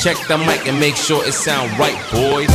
Check the mic and make sure it sound right, boys.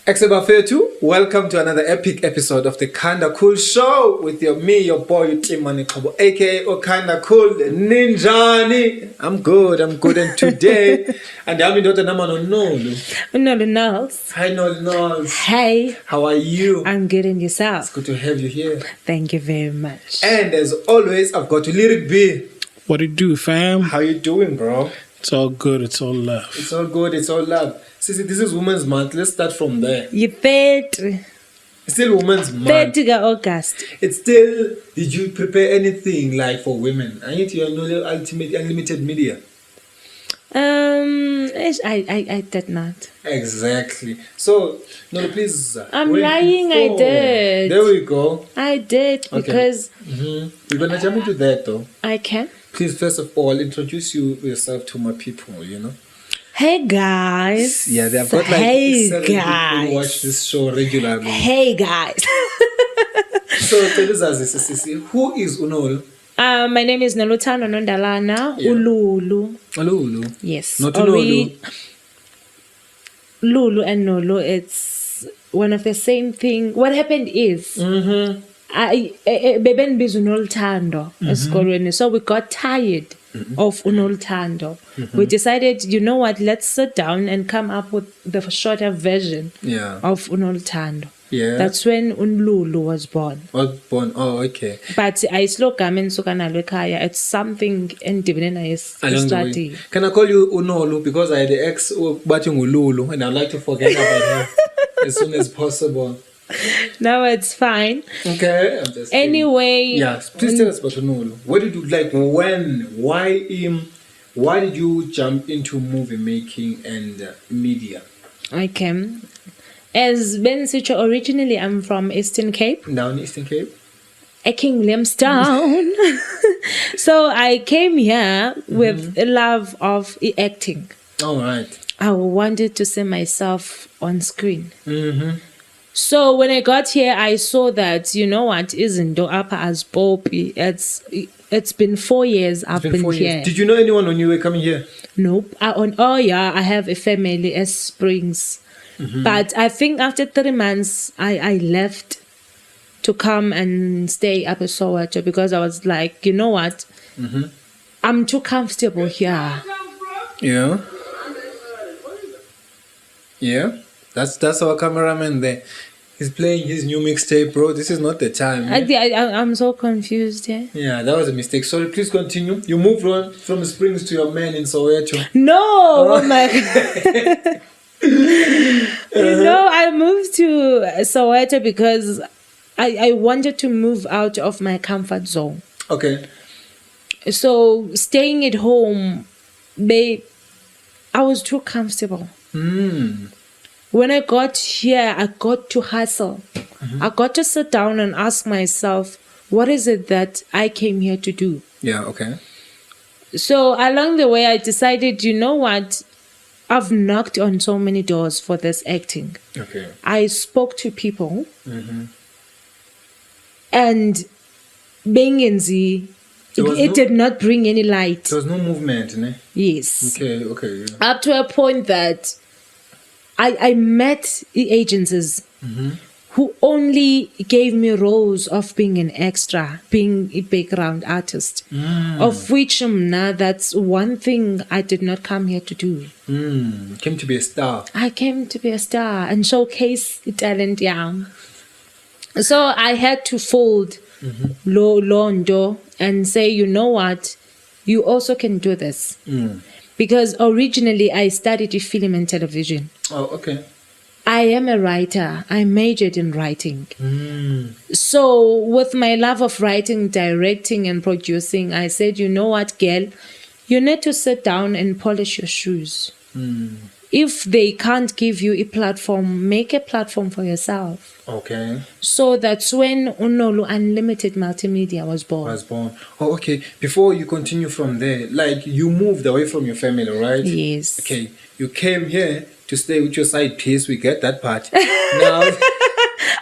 Exabafetu, welcome to another epic episode of the Kinda Cool Show with your boy Timani Xobo, aka Kinda Cool Ninjani. I'm good, and today, and I'm in Nolu. Nolu Nals. Hi Nolu Nals. Hey. How are you? I'm good, and yourself? It's good to have you here. Thank you very much. And as always, I've got Lyric B. What it do, fam? How you doing, bro? It's all good. It's all love. It's all good. It's all love. Sissy, this is Women's Month. Let's start from there. You bet. It's still Women's Month. 30 August. It's still. Did you prepare anything like for women? I need to know Unlimited Media. I did not. Exactly. So, no, please. I'm lying. I did. There we go. I did because. We're gonna jump into that though. I can. Please, first of all, introduce yourself to my people. Hey guys. Yeah, they've got like 7 people who watch this show regularly. Hey guys. So tell us, who is Unolu? My name is Noluthando Nondalana. Yeah. Ululu. Yes. Not Nolu. Lulu and Nolu, it's one of the same thing. What happened is beben bizu Noluthando esikolweni, so we got tired of Noluthando. We decided, you know what, let's sit down and come up with the shorter version of Noluthando. Yeah. That's when Unlulu was born. Oh, okay. But I slow gamen sukana lekaya. It's something endibinena is strategy. Can I call you Unolu because I had the ex batting Ululu and I'd like to forget about her as soon as possible. No, it's fine. Okay. I'm just anyway. Yeah, please tell us about Unolu. What did you like? When? Why did you jump into movie making and media? Okay. As Ben Sucho, originally I'm from Eastern Cape. Down Eastern Cape? King Williamstown. So I came here with a love of acting. All right. I wanted to see myself on screen. So when I got here, I saw that, you know what, isn't do upper as Poppy. It's been 4 years I've been here. Did you know anyone when you were coming here? Nope. I have a family as Springs. But I think after 3 months, I left to come and stay up at Soweto because I was like, you know what? I'm too comfortable here. Yeah. Yeah. That's our cameraman there. He's playing his new mixtape, bro. This is not the time. I'm so confused. Yeah, that was a mistake. Sorry, please continue. You moved on from Springs to your man in Soweto. No! Oh my God. No, I moved to Soweto because I wanted to move out of my comfort zone. Okay. So staying at home, babe, I was too comfortable. When I got here, I got to hustle. I got to sit down and ask myself, what is it that I came here to do? Yeah, okay. So along the way, I decided, you know what? I've knocked on so many doors for this acting. Okay. I spoke to people. And being in Z, it did not bring any light. There was no movement, ne? Yes. Okay. Yeah. Up to a point that I met the agencies who only gave me roles of being an extra, being a background artist, of which now that's one thing I did not come here to do. Came to be a star. I came to be a star and showcase the talent, yeah. So I had to fold Londo and say, you know what, you also can do this. Because originally I studied film and television. Oh, okay. I am a writer. I majored in writing. So with my love of writing, directing and producing, I said, you know what, girl, you need to sit down and polish your shoes. If they can't give you a platform, make a platform for yourself. Okay. So that's when Nolu Unlimited Multimedia was born. Oh, okay. Before you continue from there, like you moved away from your family, right? Yes. Okay. You came here to stay with your side piece. We get that part. Now,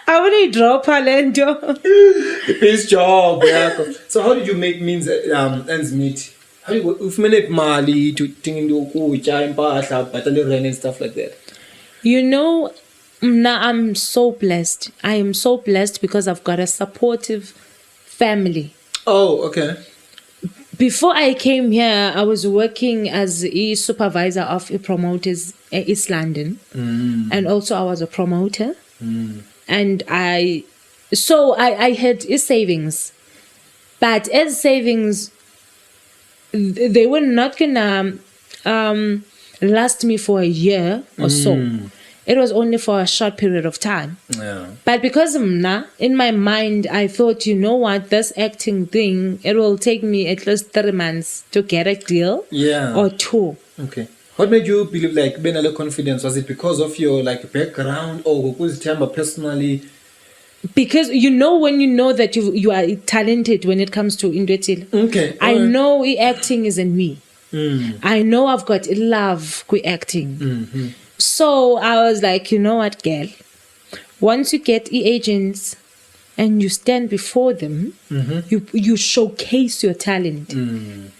I want to drop Palendo. His job. Yeah. So how did you make ends meet? How you ufumene imali to thinga ukutya impahla bhatala rent and stuff like that? You know, now I'm so blessed. I am so blessed because I've got a supportive family. Oh, okay. Before I came here, I was working as a supervisor of a promoters in East London. And also I was a promoter. And I had a savings. But as savings, they were not gonna last me for a year or so. It was only for a short period of time. Yeah. But because in my mind, I thought, you know what, this acting thing, it will take me at least 3 months to get a deal. Yeah. Or 2. Okay. What made you believe like being a little confidence? Was it because of your like background or because personally? Because you know when you know that you are talented when it comes to Indwetil. Okay. I alright. know acting is in me. I know I've got love with acting. So I was like, you know what, girl? Once you get agents and you stand before them, you showcase your talent.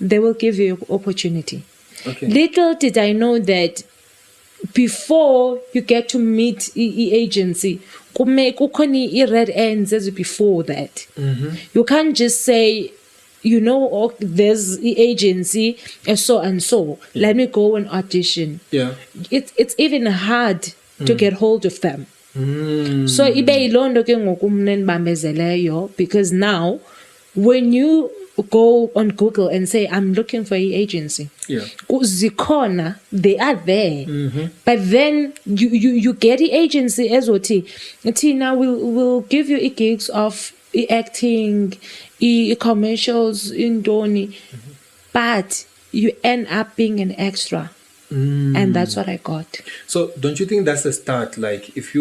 They will give you opportunity. Okay. Little did I know that before you get to meet agency, kukhona red ends as before that. You can't just say, you know, oh, there's agency and so. Let me go and audition. Yeah. It's even hard to get hold of them. So ibe ilondo ke ngoku mna endibambezeleyo, because now when you go on Google and say I'm looking for an agency, Yeah. zikhona, they are there. But then you get the agency as oti Tina will give you gigs of acting, commercials in Doni, but you end up being an extra. And that's what I got. So don't you think that's a start? Like if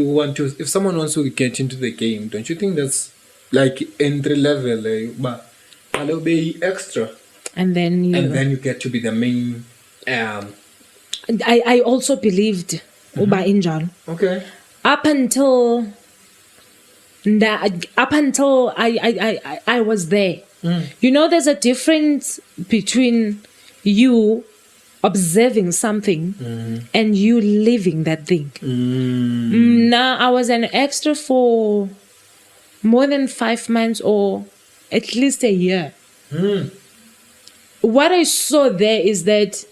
someone wants to get into the game, don't you think that's like entry level? Like, but I'll be extra. And then you get to be the main. I also believed uba injalo. Okay. Up until I was there. You know, there's a difference between you observing something and you living that thing. Now I was an extra for more than 5 months or at least a year. What I saw there is that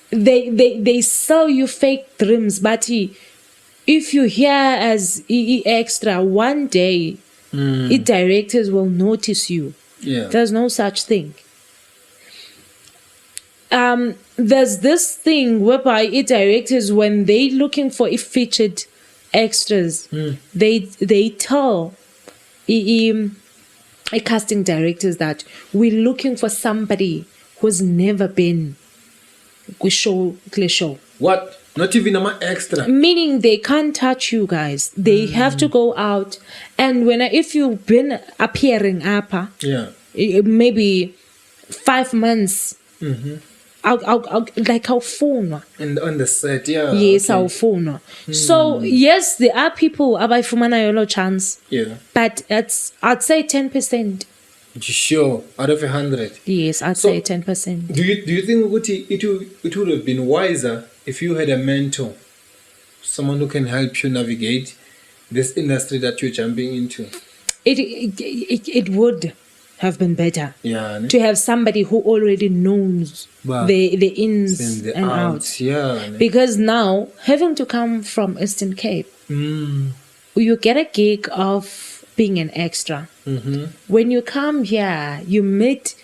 they sell you fake dreams, but if you hear as extra, one day directors will notice you. Yeah. There's no such thing. There's this thing whereby directors, when they looking for featured extras, they tell casting directors that we're looking for somebody who's never been show. What? Not even an extra. Meaning they can't touch you guys. They have to go out, and if you've been appearing upper, maybe 5 months. Like our phone. And on the set, yeah. Yes, okay. our phone. So yes, there are people abayifumana yolo chance. Yeah. But I'd say 10%. Sure, out of 100. Yes, I'd say 10%. Do you think it would have been wiser if you had a mentor, someone who can help you navigate this industry that you're jumping into? It would have been better. Yeah. To have somebody who already knows the ins and outs. Yeah. Because now, having to come from Eastern Cape, you get a gig of being an extra. When you come here, you meet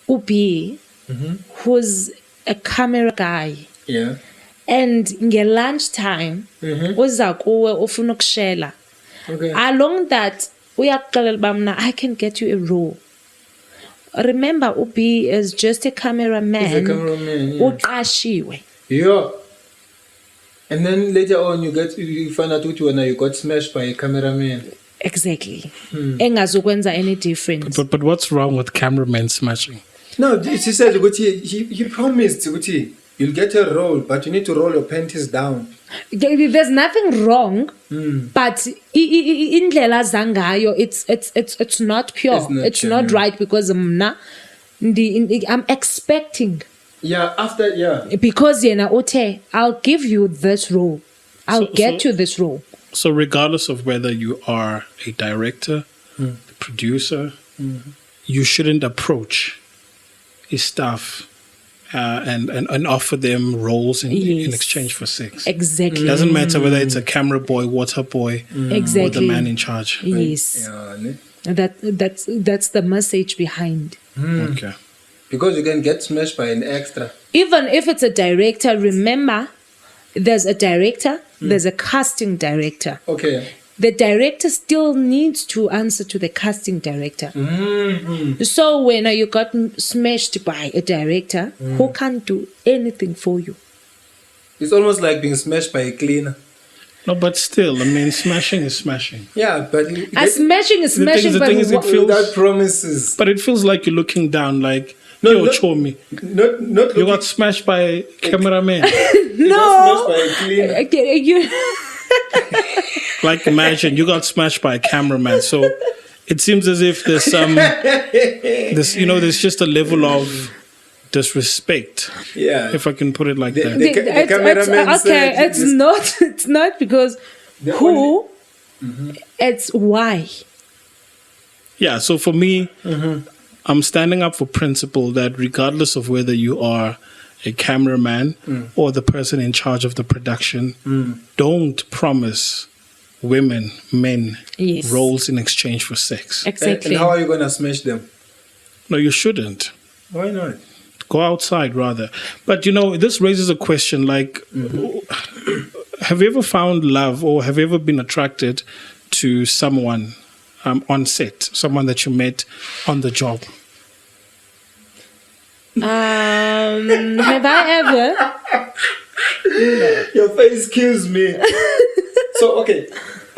Ubi, who's a camera guy. Yeah. And in lunchtime, uza kuwe ufuna ukushela. Okay. Along that, I can get you a role. Remember, Ubi is just a cameraman. He's a cameraman. Uqashiwe. Yeah. And then later on, you find out you got smashed by a cameraman. Exactly. Engazukwenza any difference. But what's wrong with cameramen smashing? No, she said he promised you'll get a role, but you need to roll your panties down. There's nothing wrong, but indlela zangayo, it's not pure. It's not right, because I'm expecting. Yeah, after, yeah. Because I'll give you this role. I'll get you this role. So regardless of whether you are a director, a producer, you shouldn't approach a staff and offer them roles in exchange for sex. Exactly. It doesn't matter whether it's a camera boy, water boy, or the man in charge. Yes. Yeah, That's the message behind. Okay. because you can get smashed by an extra. Even if it's a director, remember, there's a director, there's a casting director. Okay. The director still needs to answer to the casting director. So when you got smashed by a director who can't do anything for you. It's almost like being smashed by a cleaner. No, but still, I mean, smashing is smashing. Yeah, but Smashing is smashing, the but thing is, it feels, without promises. but it feels like you're looking down, like, No, yo, no. Chomi, Not you looking, got smashed by a cameraman. no. smashed by a cleaner. Okay, you Like, imagine you got smashed by a cameraman. So it seems as if there's there's just a level of disrespect, Yeah. if I can put it like that. The cameraman it's said it's not because who, it's why. Yeah, so for me, I'm standing up for principle that regardless of whether you are a cameraman or the person in charge of the production, don't promise women, men, Yes. roles in exchange for sex. Exactly. And how are you going to smash them? No, you shouldn't. Why not? Go outside rather. But this raises a question like, have you ever found love or have you ever been attracted to someone on set, someone that you met on the job? Have I ever? Your face kills me. So, okay.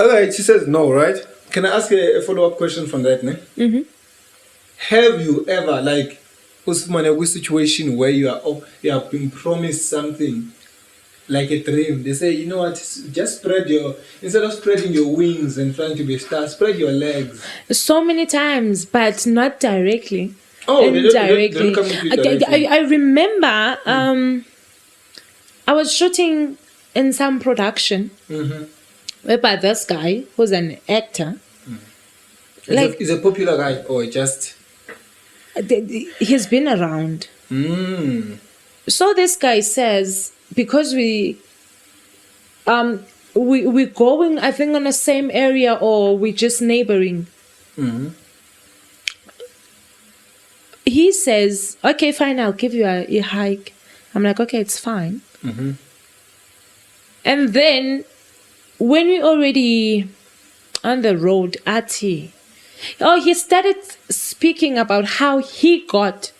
All right, she says no, right? Can I ask a follow-up question from that? Ne? Have you ever, like, a situation where you have been promised something, like a dream? They say, you know what, just instead of spreading your wings and trying to be a star, spread your legs. So many times, but not directly. Oh, they don't indirectly. come into it directly. I remember I was shooting in some production whereby this guy who's an actor, Is a popular guy or just... he's been around. So this guy says, because we're going, I think, on the same area or we're just neighboring. He says, okay, fine, I'll give you a hike. I'm like, okay, it's fine. And then when we already on the road, he started speaking about how he got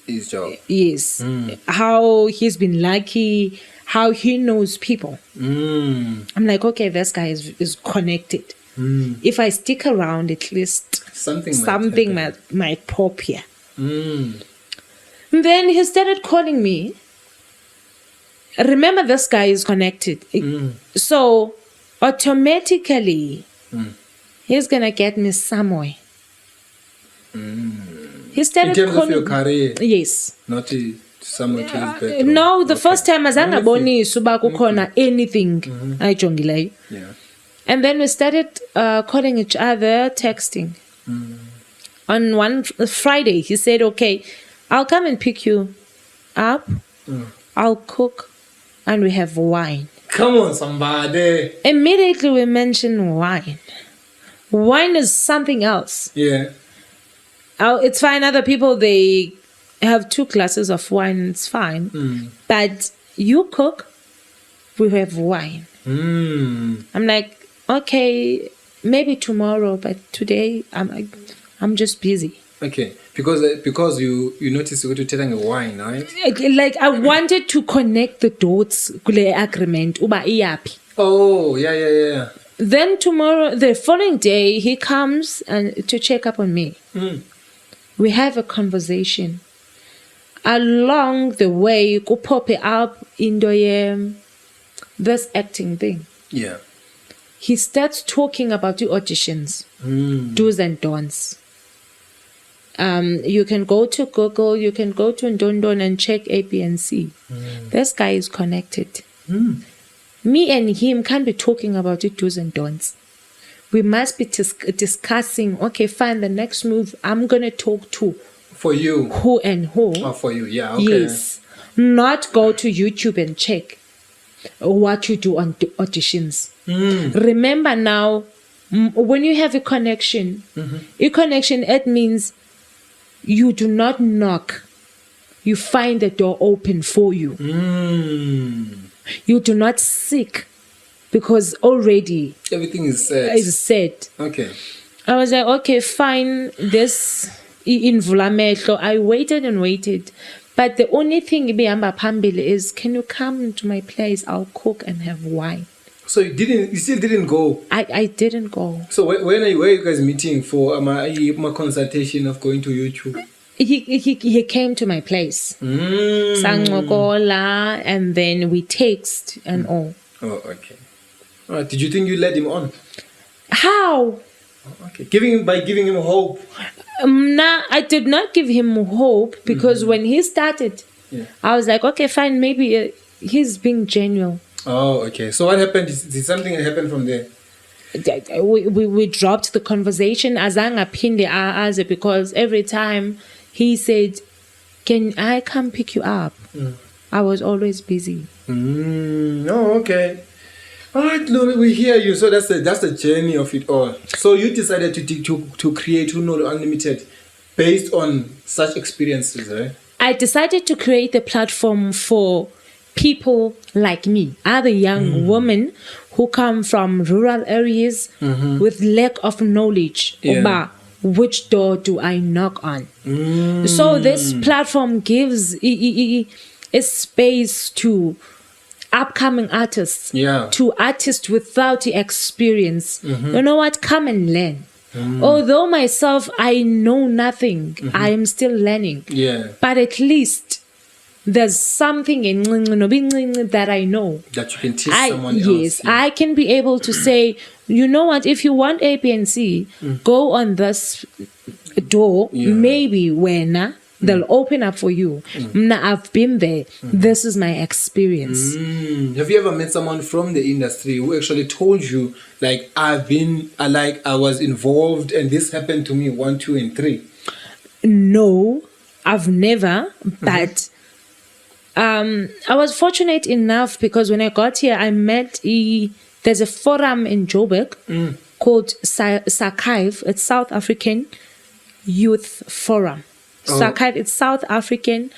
His job. Yes. How he's been lucky, how he knows people. I'm like, okay, this guy is connected. If I stick around, at least something might pop here. Then he started calling me. Remember, this guy is connected. So automatically, he's going to get me somewhere. He started In terms calling of your career, Yes. not to someone to his background. No, the first time azange I'm with you. aboni suba kukhona anything ayijongileyo. Yeah. And then we started calling each other, texting. On one Friday, he said, okay, I'll come and pick you up. I'll cook and we have wine. Come on, somebody. Immediately we mentioned wine. Wine is something else. Yeah. It's fine. Other people, they have 2 glasses of wine. It's fine. But you cook, we have wine. I'm like, okay, maybe tomorrow, but today I'm just busy. Okay. Because you noticed you go to telling a wine, right? Like I wanted to connect the dots kule agreement uba iyaphi. Oh, yeah. Then the following day, he comes to check up on me. We have a conversation. Along the way, go pop it up in this acting thing. Yeah. He starts talking about the auditions, do's and don'ts. You can go to Google, you can go to Ndondon and check APNC. This guy is connected. Me and him can't be talking about the do's and don'ts. We must be discussing, okay, fine, the next move I'm going to talk to. For you. Who and who. Oh, for you, yeah, okay. Yes. Not go to YouTube and check what you do on auditions. Remember now, when you have a connection, it means you do not knock. You find the door open for you. You do not seek because already everything is set. Okay. I was like, okay, fine. This in Vulamehlo. I waited and waited. But the only thing is, can you come to my place? I'll cook and have wine. So you still didn't go? I didn't go. So where are you guys meeting for my consultation of going to YouTube? He came to my place. Sangokola, and then we text and all. Oh, okay. All right. Did you think you led him on? How? Oh, okay. By giving him hope. Nah, I did not give him hope because when he started, I was like, okay, fine, maybe he's being genuine. Oh, okay. So what happened? Did something happen from there? We dropped the conversation azanga phinde aze because every time he said, can I come pick you up? I was always busy. Oh, okay. All right, Nolu, we hear you. So that's the journey of it all. So you decided to create Nolu Unlimited based on such experiences, right? I decided to create a platform for people like me, other young women who come from rural areas with lack of knowledge about which door do I knock on. So this platform gives a space to upcoming artists, to artists without the experience. You know what? Come and learn. Although myself, I know nothing, I am still learning. But at least there's something in that I know. That you can teach someone else. Yes, I can be able to say, you know what, if you want APNC, go on this door, maybe when they'll open up for you. I've been there. This is my experience. Have you ever met someone from the industry who actually told you, like, I was involved and this happened to me 1, 2, and 3? No, I've never, but I was fortunate enough because when I got here, I met there's a forum in Joburg called SACIVE. It's South African Youth Forum. SACIVE, it's South African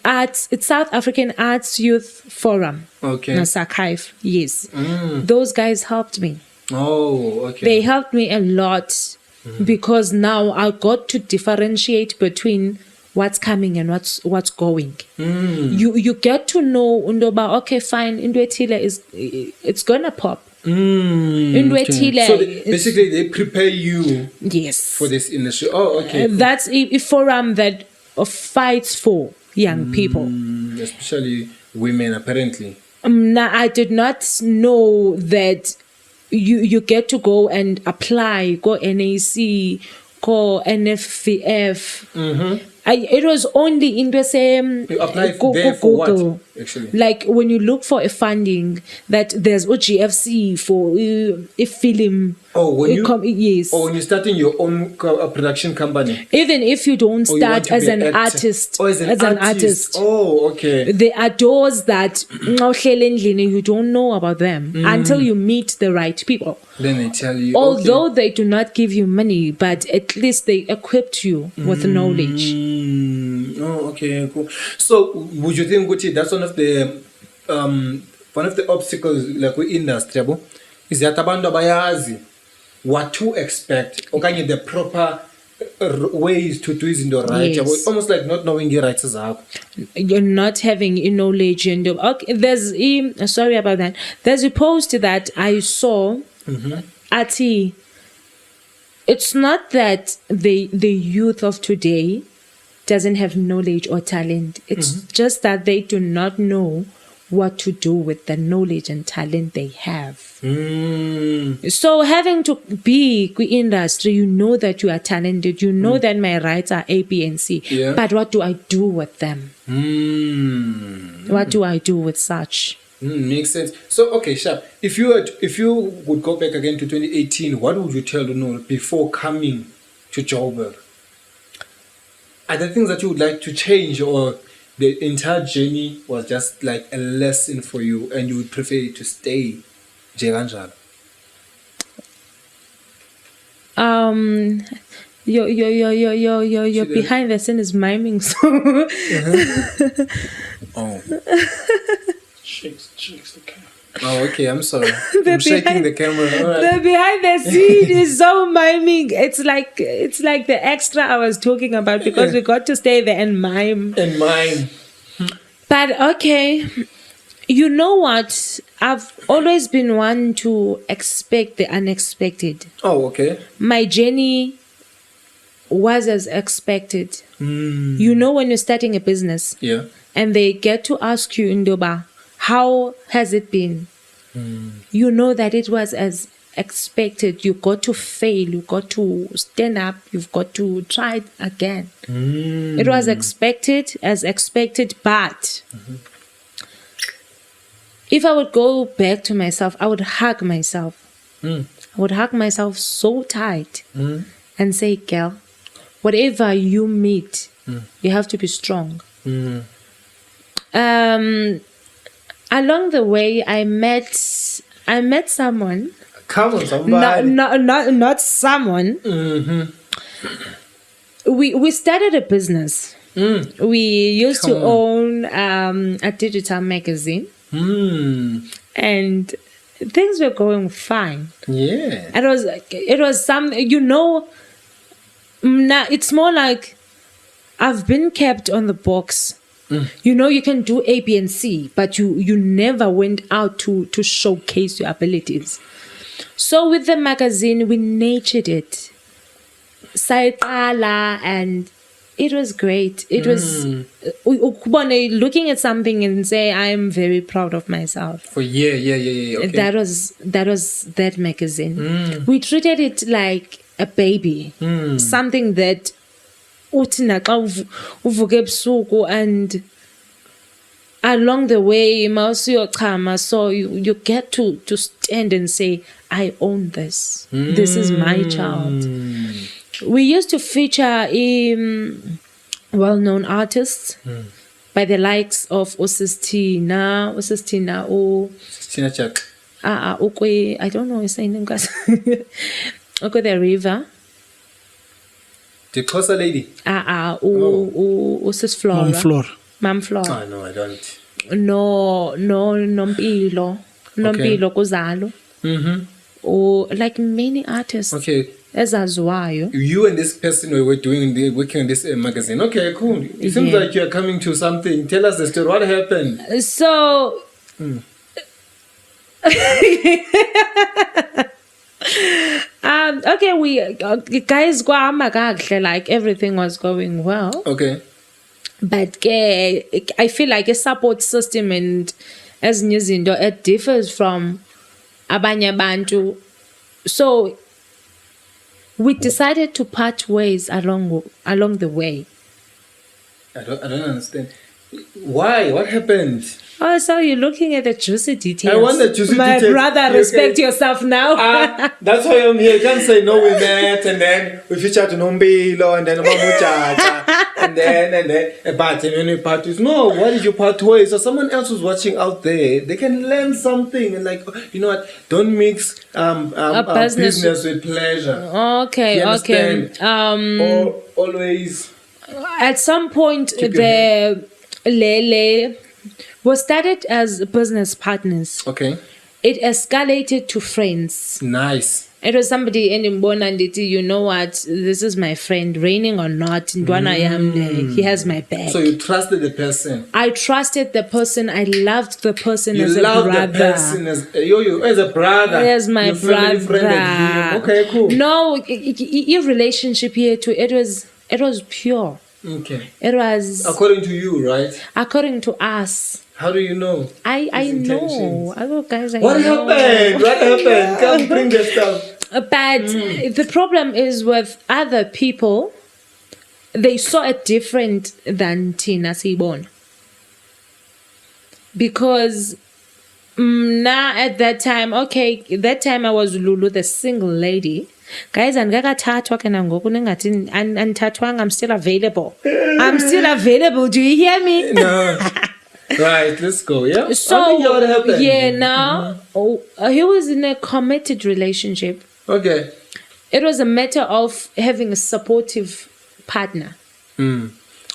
Arts. It's South African Arts Youth Forum. Okay. SACIVE, yes. Those guys helped me. Oh, okay. They helped me a lot because now I got to differentiate between what's coming and what's going. You get to know Undoba, okay, fine, Indwetile it's gonna pop. Okay. So basically they prepare you for this industry. Oh, okay. That's a forum that fights for young people. Especially women, apparently. I did not know that you get to go and apply, go NAC, go NFVF. It was only in the same. You applied there for what, actually? Like when you look for a funding, that there's OGFC for a film. When yes. Or when you're starting your own production company. Even if you don't start as an artist. As an artist. Oh, okay. There are doors that you don't know about them until you meet the right people. Then they tell you. Although they do not give you money, but at least they equipped you with knowledge. Oh, okay, cool. So, would you think, Guti, that's one of the obstacles like we industry, is that abantu abayazi what to expect, or can you the proper ways to do izinto right? Yes. Almost like not knowing your rights. You're not having knowledge. And there's sorry about that. There's a post that I saw. Ati, it's not that the youth of today doesn't have knowledge or talent. It's just that they do not know what to do with the knowledge and talent they have. So having to be in industry, you know that you are talented, you know that my rights are A, B, and C. Yeah. But what do I do with them? What do I do with such? Makes sense. So, okay, Sharp, if you would go back again to 2018, what would you tell Nolu before coming to Joburg? Are there things that you would like to change, or the entire journey was just like a lesson for you and you would prefer to stay Jeganjalo? Your behind the scene is miming, so Oh. Shakes the camera. Oh, okay, I'm sorry. I'm shaking the camera. All right. the behind the scene is so miming. It's like the extra I was talking about, because we got to stay there and mime. And mine. But okay, you know what? I've always been one to expect the unexpected. Oh, okay. My journey was as expected. You know, when you're starting a business, Yeah. and they get to ask you, Ndoba, how has it been? You know that it was as expected. You got to fail, you got to stand up, you've got to try it again. It was as expected, but if I would go back to myself, I would hug myself. I would hug myself so tight and say, girl, whatever you meet, you have to be strong. Along the way, I met someone. Come on, somebody. Not someone. We started a business. We used to own a digital magazine, and things were going fine. Yeah. It was some, you know. Now it's more like I've been kept on the box. You know, you can do A, B, and C, but you never went out to showcase your abilities. So with the magazine, we nurtured it. Saitala, and it was great. It was looking at something and say, I am very proud of myself. Oh, yeah. Okay. That was that magazine. We treated it like a baby, something that and along the way, so you get to stand and say, I own this. This is my child. We used to feature well-known artists by the likes of Osistina, Tina Chuck. I don't know his name, guys. Okay, the River. The Xhosa lady. Sis Flora. Mom Flora. Oh, no, I don't. No, Nompilo Kuzalo. Or like many artists. Okay. Ezaziwayo. You and this person were working on this magazine. Okay, cool. It seems like you're coming to something. Tell us the story. What happened? So. Okay, we guys go like everything was going well. Okay. But I feel like a support system and as Newzindo, it differs from abanye bantu. So we decided to part ways along the way. I don't understand. Why? What happened? Oh, so you're looking at the juicy details. I want the juicy details. My brother, respect yourself now. That's why I'm here. You can't say no, we met, and then we featured Nombilo, and then Mamuchacha, and then but when we part ways. No, why did you part ways? So someone else who's watching out there, they can learn something, and like, you know what? Don't mix business with pleasure. Okay. Always. At some point, the Lele was started as business partners. Okay. It escalated to friends. Nice. It was somebody in Mbona Nditi, you know what, this is my friend, raining or not, he has my back. So you trusted the person? I trusted the person. I loved the person as a brother. You loved the person as a brother. As my brother. Okay, cool. No, your relationship here too, it was pure. Okay. It was... According to you, right? According to us. How do you know? I his know. intentions? Other guys, I What know. happened? What happened? Come bring the stuff. But the problem is with other people, they saw it different than Tina Sibon. Because now at that time, that time I was Lulu, the single lady. Guys, and I'm still available. I'm still available. Do you hear me? No. Right, let's go. Yeah. So what happened? yeah, now he was in a committed relationship. Okay. It was a matter of having a supportive partner.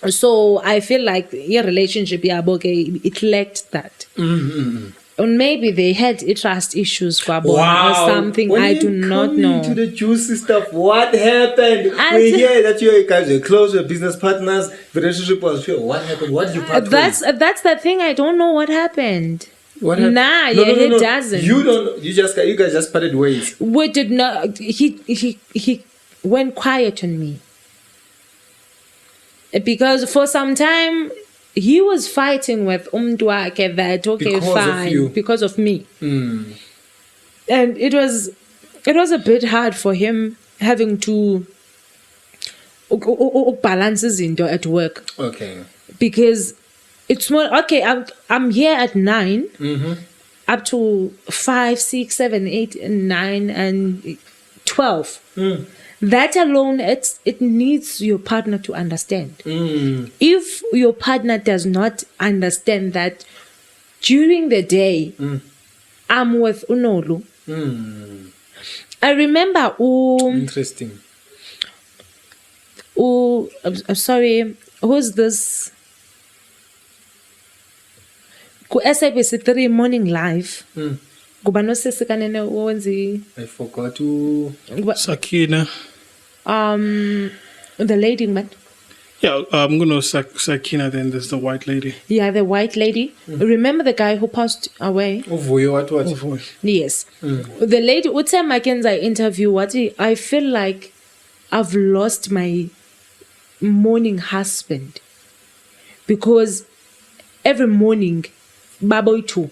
So I feel like your relationship, it lacked that. And maybe they had trust issues or something. When I do not know. To the juicy stuff, what happened? We hear that you guys are close, your business partners. The relationship was pure. What happened? What did you part That's the thing. I don't know what happened. What happened? Nah, no, it doesn't. You don't. You guys just parted ways. We did not. He went quiet on me because for some time he was fighting with Umdwake that because of me. And it was a bit hard for him having to balance izinto at work. Okay. Because it's more I'm here at 9 up to 5, 6, 7, 8, and 9 and 12. That alone, it needs your partner to understand. If your partner does not understand that during the day, I'm with Unolu. I remember Interesting. I'm sorry, who's this? Ku SABC 3 Morning Live. Kuba nosisi kanene owenzi. I forgot to. Sakina. The lady, man. Yeah, I'm going to Sakina, then there's the white lady. Yeah, the white lady. Remember the guy who passed away? Uvuyo, what? Yes. The lady, Ute Mackenzie interview, I feel like I've lost my morning husband. Because every morning, baboy too.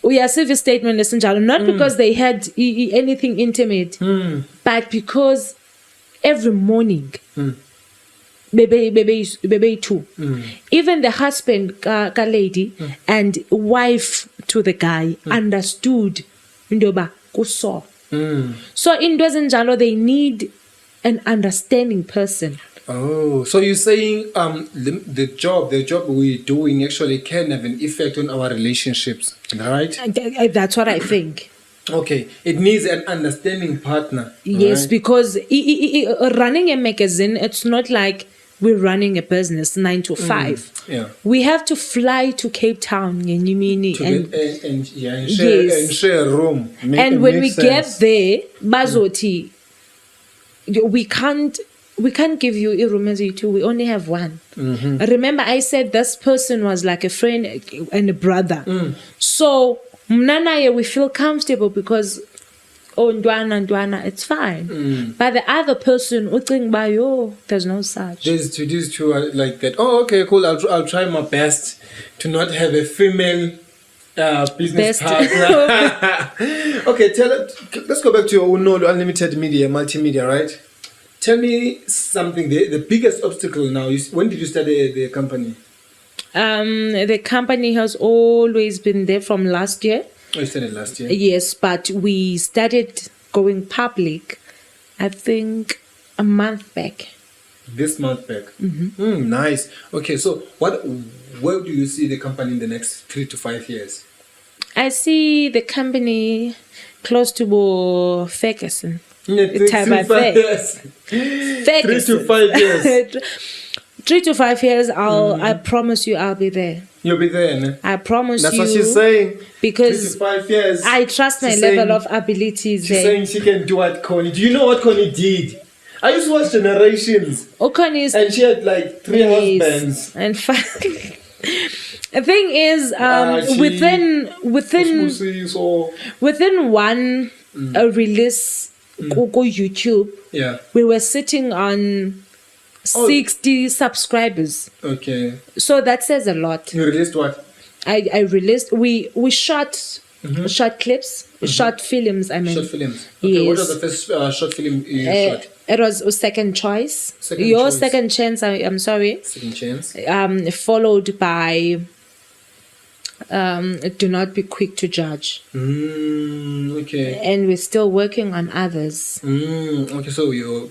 We are civil statement essential, not because they had anything intimate, but because every morning, baby too. Even the husband, ka lady, and wife to the guy understood ndoba kuso. So in Dwezenjalo, they need an understanding person. Oh, so you're saying the job we're doing actually can have an effect on our relationships, right? That's what I think. Okay, it needs an understanding partner. Yes, right? because running a magazine, it's not like we're running a business 9 to 5. Yeah. We have to fly to Cape Town, and share a room. And when we get there, Bazoti, we can't give you a room as you two. We only have one. Remember, I said this person was like a friend and a brother. So, Mnanaye, we feel comfortable because, Ndwana, it's fine. But the other person, there's no such. These two are like that. Oh, okay, cool. I'll try my best to not have a female business partner. Okay, let's go back to your Nolu Unlimited Multimedia, right? Tell me something. The biggest obstacle now is, when did you start the company? The company has always been there from last year. Oh, you started last year? Yes, but we started going public, I think, a month back. This month back? Nice. Okay, so where do you see the company in the next 3 to 5 years? I see the company close to Ferguson. 3 to 5 years. 3 to 5 years. 3 to 5 years, I promise you I'll be there. You'll be there, ne? I promise That's you. That's what she's saying. Because 3 to 5 years. I trust my level of abilities. She's saying she can do what Connie. Do you know what Connie did? I used to watch Generations. And she had like 3 husbands. And the thing is, within one release, YouTube, we were sitting on 60 subscribers. Okay. So that says a lot. You released what? I released, we shot short clips, short films, I mean. Short films. Okay, Yes. what was the first short film you shot? It was a second choice. Second Your choice. second chance, I'm sorry. Second chance. Followed by Do Not Be Quick to Judge. Okay. And we're still working on others. Okay, so your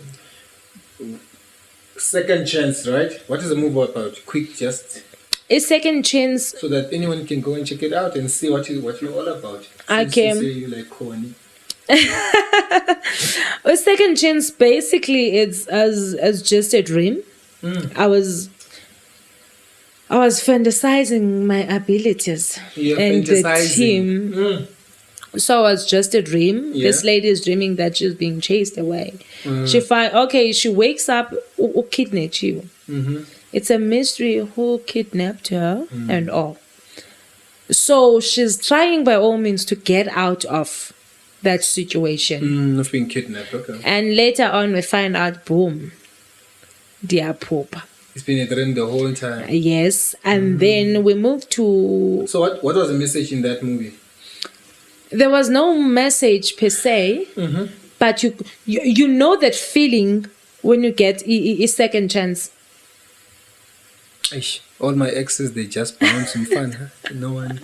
second chance, right? What is the movie about? Quick, just A second chance. so that anyone can go and check it out and see what you're all about. Okay. Since you say you like corny. A second chance, basically, it's as just a dream. I was fantasizing my abilities You're and the fantasizing. team. So it was just a dream. Yeah. This lady is dreaming that she's being chased away. She she wakes up, kidnapped you. It's a mystery who kidnapped her and all. So she's trying by all means to get out of that situation. Of being kidnapped, okay. And later on we find out, boom, dear Pope. It's been a dream the whole time. Yes. And then we moved to... So what was the message in that movie? There was no message per se, but you know that feeling when you get a second chance. Eish, all my exes, they just bounce in fun. Huh? No one.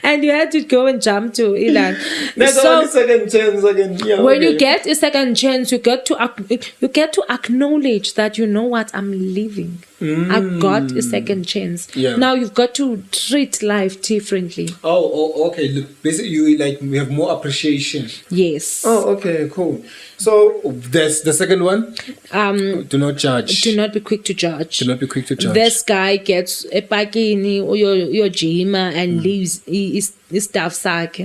And you had to go and jump to Ilan. That's only second chance again. Yeah, when okay. you get a second chance, you get to acknowledge that, you know what, I'm living. I got a second chance. Yeah. Now you've got to treat life differently. Oh, okay. Look, basically, we have more appreciation. Yes. Oh, okay, cool. So there's the second one. Do not judge. Do not be quick to judge. Do not be quick to judge. This guy gets a pakini or your gym and leaves his stuff sack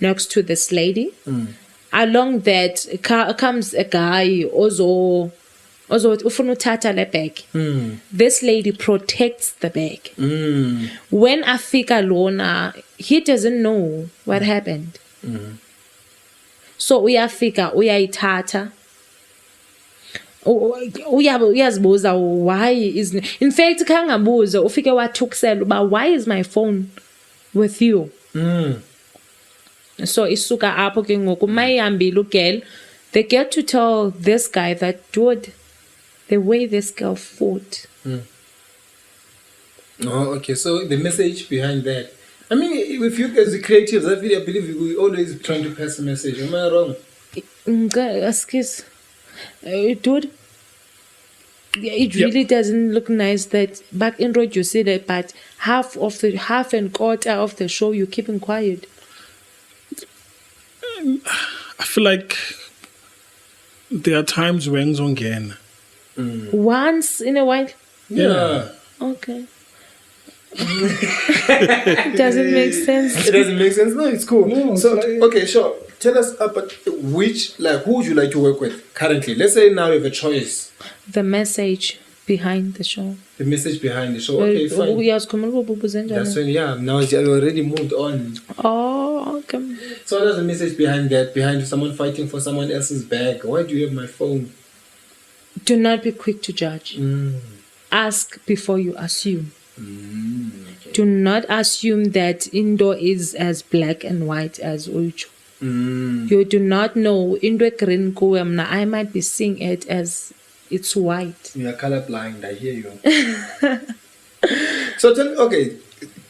next to this lady. Along that comes a guy also ufuna uthatha le bag. This lady protects the bag. When afika lona, he doesn't know what happened. So uyafika uyayithatha. Uyazibuza why is, in fact khangabuza ufike wathukusela uba why is my phone with you. So isuka apho ke ngoku mayihambile ugirl, they get to tell this guy that, dude, the way this girl fought. Oh, okay. So the message behind that. I mean, if you as the creatives, I believe we always trying to pass a message. Am I wrong? Excuse, dude. It really doesn't look nice that back introduce it, but half and quarter of the show you're keeping quiet. I feel like there are times when again. Once in a while. Yeah. Okay. It doesn't make sense. It doesn't make sense. No, it's cool. No, so, it's like- okay, sure. Tell us about who would you like to work with currently? Let's say now you have a choice. The message behind the show. The message behind the show. Okay, fine. That's when, now you already moved on. Oh, okay. So there's a message behind that, behind someone fighting for someone else's bag. Why do you have my phone? Do not be quick to judge. Ask before you assume. Do not assume that indoor is as black and white as Ucho. You do not know indoor green kuemna. I might be seeing it as it's white. You are colorblind, I hear you. So okay,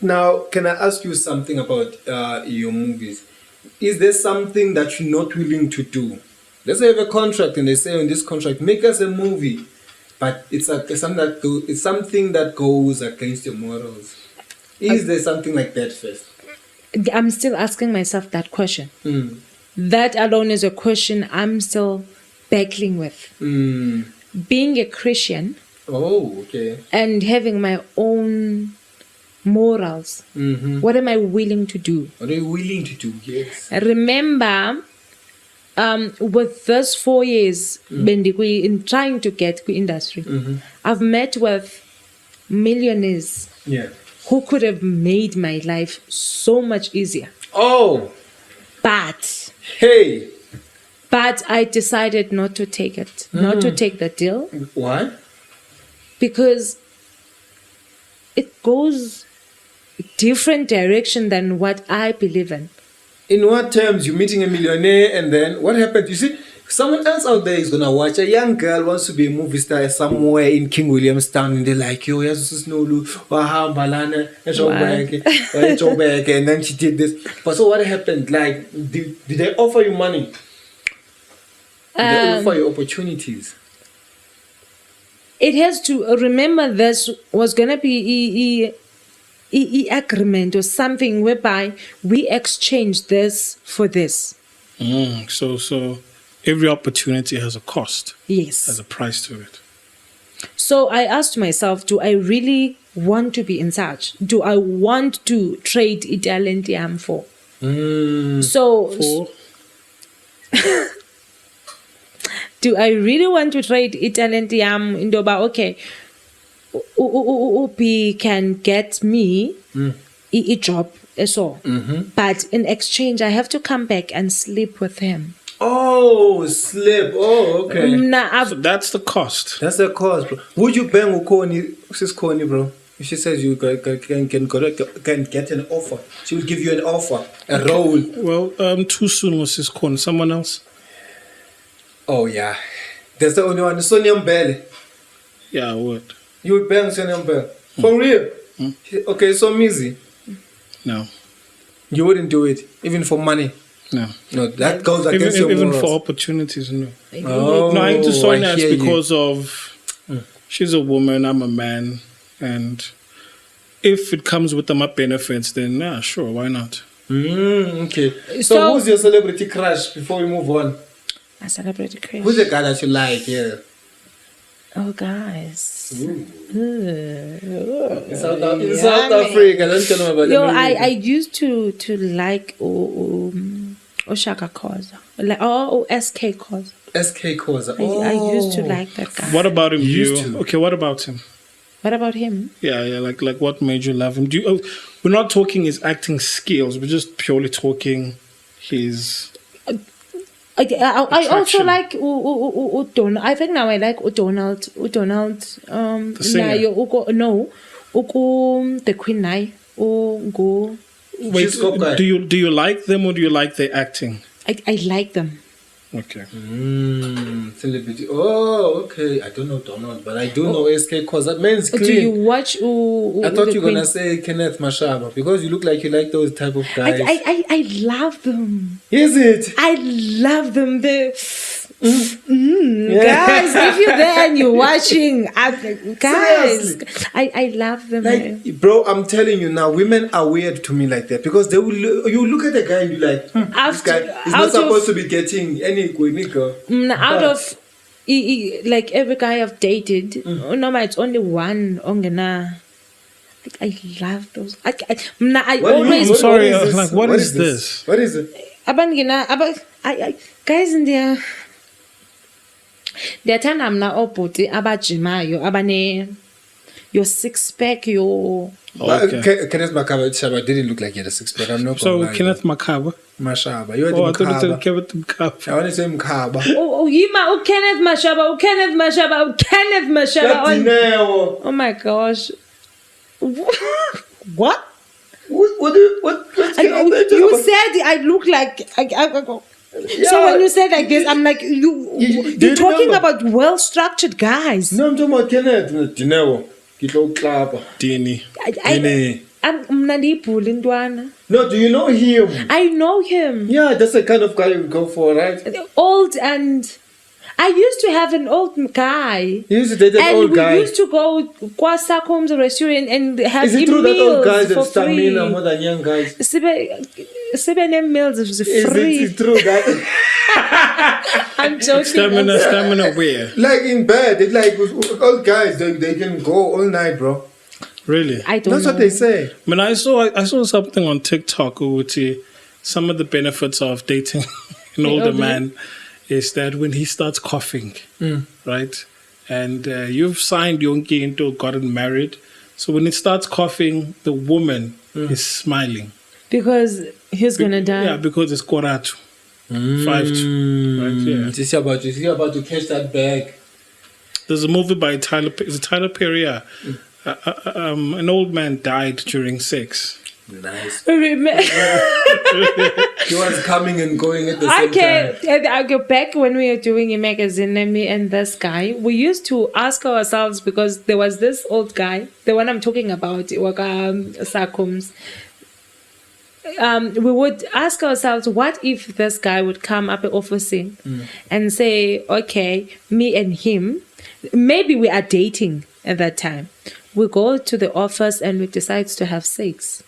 now can I ask you something about your movies? Is there something that you're not willing to do? Let's say you have a contract and they say in this contract, make us a movie, but it's something that goes against your morals. Is there something like that first? I'm still asking myself that question. That alone is a question I'm still battling with. Being a Christian and having my own morals, what am I willing to do? What are you willing to do? Yes. Remember, with those 4 years in trying to get to industry, I've met with millionaires who could have made my life so much easier. Oh, But hey, But I decided not to take it, not to take the deal, Why? because it goes different direction than what I believe in. In what terms? You're meeting a millionaire and then what happened? You see, someone else out there is gonna watch. A young girl wants to be a movie star somewhere in King Williamstown, and they're like, "Yo, yes, this is Nolu, Nondalana, and then she did this." But so what happened? Like, did they offer you money? Did they offer you opportunities? It has to remember this was gonna be a agreement or something whereby we exchange this for this. So every opportunity has a cost, Yes. has a price to it. So I asked myself, do I really want to be in touch? Do I want to trade Italian for? So do I really want to trade Italian in Doba? Okay, Upi can get me a job, so. But in exchange, I have to come back and sleep with him. Oh, slip. Oh, okay. So that's the cost. That's the cost, bro. Would you bang Ukoni, sis Koni, bro? If she says you can get an offer, she will give you an offer, a role. Well, too soon was his corner. Someone else? Oh, yeah. That's the only one. Sonia Mbele. Yeah, I would. You would bang Sonia Mbele. For real? Okay, so Mizi. No. You wouldn't do it, even for money. No. No, that goes against your Even morals. for opportunities, no. Oh, No, I into Sonia I it's hear you. because of she's a woman, I'm a man, and if it comes with my benefits, then yeah, sure, why not? Okay. So So- who's your celebrity crush before we move on? I celebrate crash. Who's the guy that you like? Yeah. Oh, guys. In South Africa. Don't tell me about Yo, America. I used to like Oshaka Khoza, like SK Khoza. SK Khoza. I used to like that guy. What about him? Used to. Okay, what about him? What about him? Yeah, like what made you love him? We're not talking his acting skills, we're just purely talking his I also Attraction. like Donald. I think now I like Donald. The singer. The Queen Nai. Wait, She's Coca. do you like them or do you like their acting? I like them. Okay. Celebrity. Oh, okay. I don't know Donald, but I do know SK Khoza. That man's Do clean. you watch? I thought you were gonna say Kenneth Mashaba because you look like you like those type of guys. I love them. Is it? I love them. Guys, if you're there and you're watching, guys, Seriously? I love them. Like, bro, I'm telling you now, women are weird to me like that because they will. You look at a guy and you're like, this guy is not supposed to be getting any nigga. Out of like every guy I've dated, no, it's only one ongena. I love those. I always I'm sorry, what is like, what is this? What is it? guys in there. Ndiyathanda mna obhuti abajimayo abane your six pack your Okay. Kenneth Shaba didn't look like he had a six pack. I'm not So gonna lie. Kenneth Makaba. Mashaba. You had Oh, I thought you Mkaba. said Kenneth Makaba. I want to say Mkaba. yima Kenneth Mashaba Dineo. oh my gosh. What? What's You said I look like so when you said like this, I'm like do you're you talking remember? about well-structured guys. No, I'm talking about Kenneth. Dineo. Kitlo Klaba. Dini. I'm ndiyibhula intwana. No, do you know him? I know him. Yeah, that's the kind of guy you go for, right? Old, and I used to have an old guy. He used to date an And old we guy. used to go Kwasakom's restaurant and have Is it him true that old guys meals have for free. stamina more than young guys? Seven meals is Is free. it true that I'm joking. Stamina where? like in bed, it's like with old guys they can go all night, bro. Really? I don't That's know. what they say. I mean, I saw something on TikTok, Uti, some of the benefits of dating an older man is that when he starts coughing, right? And you've signed Yonki into gotten married. So when he starts coughing, the woman is smiling. Because he's gonna die. Yeah, because it's Koratu. 5-2. Right, yeah. Is he about to catch that bag? There's a movie by Tyler Perry. Yeah. An old man died during sex. Nice. Remember- He was coming and going at the same time. I go back when we were doing a magazine, me and this guy, we used to ask ourselves, because there was this old guy, the one I'm talking about, Sakums. We would ask ourselves, what if this guy would come up at officing and say, okay, me and him, maybe we are dating at that time. We go to the office and we decide to have sex.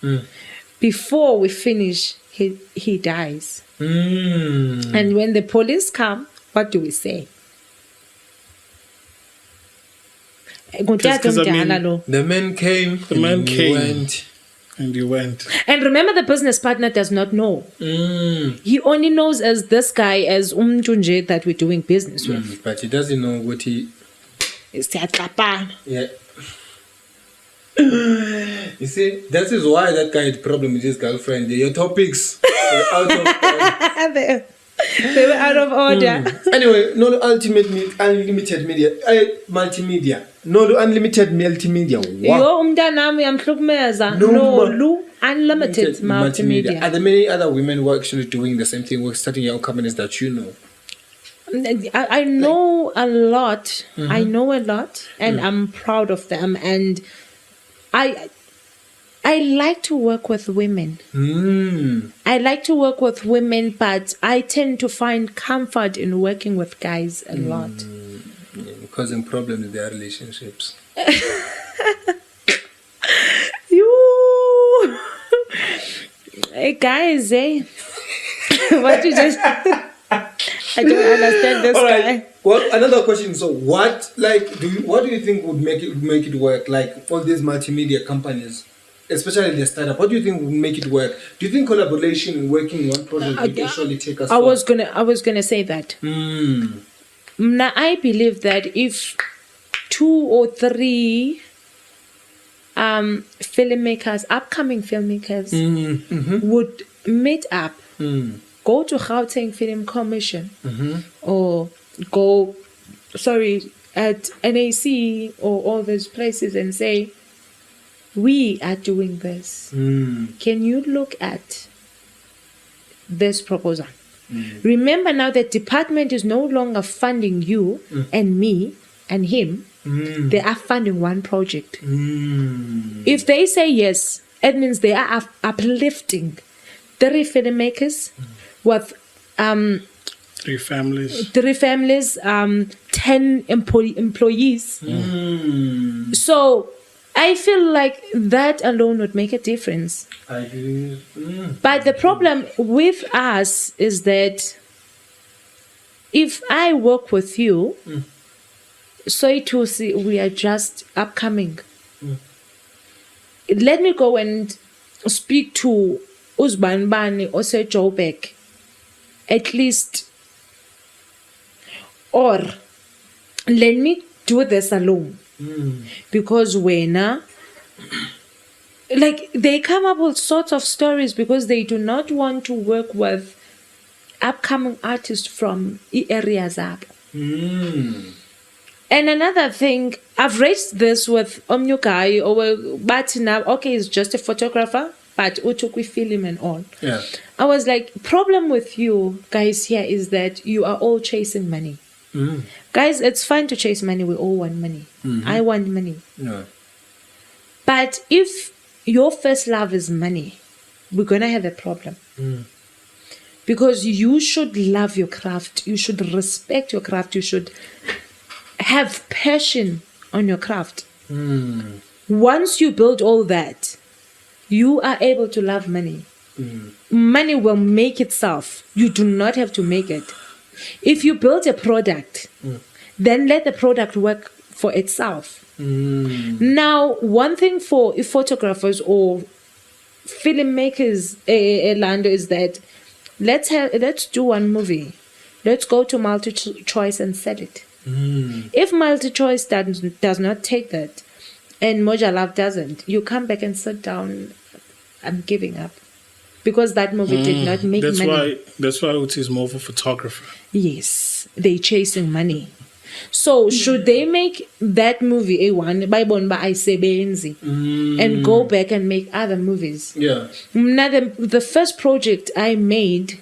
Before we finish, he dies. And when the police come, what do we say? Because, I mean, The man came. Went. And you went. And remember, the business partner does not know. He only knows as this guy, as Umtunje that we're doing business with. But he doesn't know what he. Yeah. You see, that is why that guy had problem with his girlfriend. Your topics were out of order. They were out of order. Anyway, Nolu Unlimited Media, Multimedia. Nolu Unlimited Multimedia. Wow. Yo umntanami yamhlukumeza. Nolu Unlimited Multimedia. Are there many other women who are actually doing the same thing, who are starting young companies that you know? I know a lot. I know a lot, and I'm proud of them. And I like to work with women. I like to work with women, but I tend to find comfort in working with guys a lot. Causing problems in their relationships. You, hey guys, eh? What you just? I don't understand this guy. Well, another question. So, what do you think would make it work? Like all these multimedia companies, especially the startup. What do you think would make it work? Do you think collaboration and working on one project would actually take us? I was gonna say that. Now I believe that if 2 or 3 filmmakers, upcoming filmmakers, would meet up, go to Gauteng Film Commission, or go, at NAC or all those places and say, we are doing this. Can you look at this proposal? Remember now that department is no longer funding you and me and him. They are funding one project. If they say yes, it means they are uplifting 3 filmmakers with 3 families. 10 employees. So I feel like that alone would make a difference. I agree. But the problem with us is that if I work with you, we are just upcoming. Let me go and speak to Uzbanbani or say Joburg, at least. Or let me do this alone. Because they come up with sorts of stories because they do not want to work with upcoming artists from areas up. And another thing, I've raised this with Omnyukai, but now, okay, he's just a photographer, but Utukwi film and all. Yeah. I was like, problem with you guys here is that you are all chasing money. Guys, it's fine to chase money. We all want money. I want money. No. But if your first love is money, we're going to have a problem. Because you should love your craft. You should respect your craft. You should have passion on your craft. Once you build all that, you are able to love money. Money will make itself. You do not have to make it. If you build a product, then let the product work for itself. Now, one thing for photographers or filmmakers, Lando, is that let's do one movie. Let's go to multi-choice and sell it. If multi-choice does not take that, and Moja Love doesn't, you come back and sit down. I'm giving up. because that movie did not make money. That's why it is more of a photographer. Yes, they chasing money. So should they make that movie by Bonba Isebenzi and go back and make other movies? Yeah. Now the first project I made,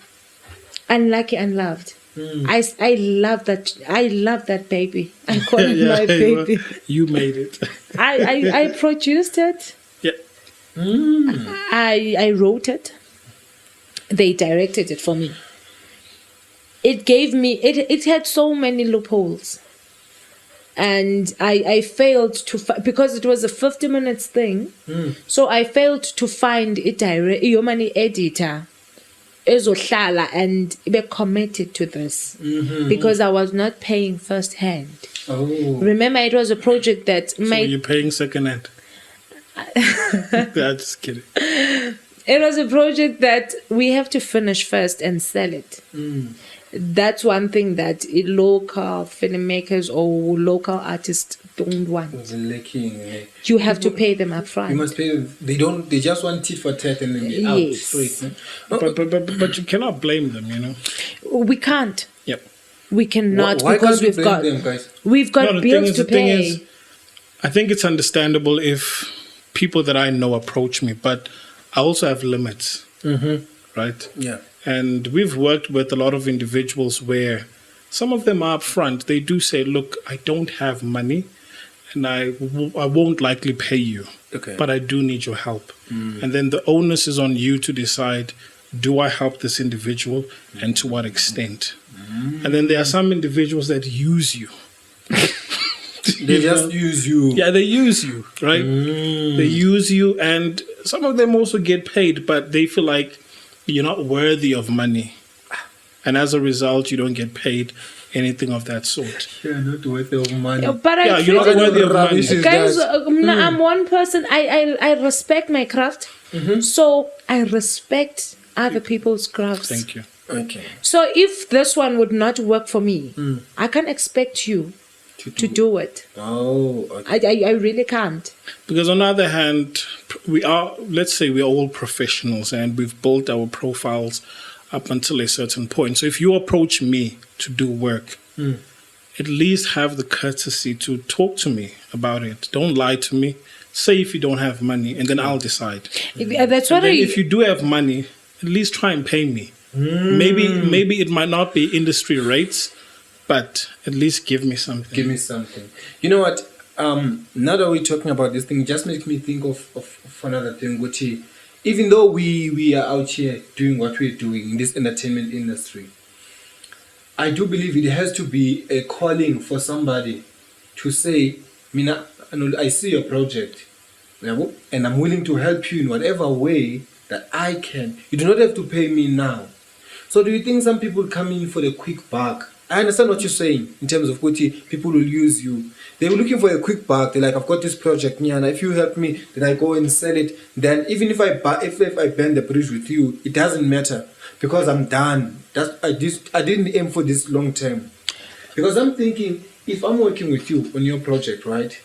Unlucky Unloved. I love that. I love that baby. I call it my baby. Well, you made it. I produced it. Yeah. I wrote it. They directed it for me. It gave me it had so many loopholes, and I failed to because it was a 50 minutes thing. So I failed to find a human editor ezohlala and be committed to this because I was not paying first hand. Oh. Remember, it was a project that So you're paying second hand. I'm just kidding. It was a project that we have to finish first and sell it. That's one thing that local filmmakers or local artists don't want. You have to pay them up front. You must pay them. They just want tit for tat and then be out straight. No? But you cannot blame them, you know. We can't. Yep. We cannot Why because can't we blame them, guys? we've got No, bills to the thing pay. is, I think it's understandable if people that I know approach me, but I also have limits, right? Yeah. And we've worked with a lot of individuals where some of them are upfront. They do say, look, I don't have money and I won't likely pay you, Okay. but I do need your help. And then the onus is on you to decide, do I help this individual and to what extent? And then there are some individuals that use you. They just use you. Yeah, they use you, right? They use you, and some of them also get paid, but they feel like you're not worthy of money. And as a result, you don't get paid anything of that sort. You're not worth of money. But Yeah, you're not treated- worthy of money. Rubbish is Guys, that? I'm one person. I respect my craft, so I respect other people's crafts. Thank you. Okay. So if this one would not work for me, I can't expect you to do it. Oh, okay. I really can't. Because on the other hand, let's say we're all professionals and we've built our profiles up until a certain point. So if you approach me to do work, at least have the courtesy to talk to me about it. Don't lie to me. Say if you don't have money, and then I'll decide. That's what And then if you do have money, at least try and pay me. Maybe it might not be industry rates, but at least give me something. Give me something. You know what? Now that we're talking about this thing, it just makes me think of another thing, which is, even though we are out here doing what we're doing in this entertainment industry, I do believe it has to be a calling for somebody to say, Mina, I see your project, and I'm willing to help you in whatever way that I can. You do not have to pay me now. So do you think some people come in for the quick buck? I understand what you're saying in terms of people will use you. They were looking for a quick buck. They're like, I've got this project, Nyana. If you help me, then I go and sell it. Then even if I bend the bridge with you, it doesn't matter because I'm done. I didn't aim for this long term. Because I'm thinking, if I'm working with you on your project, right,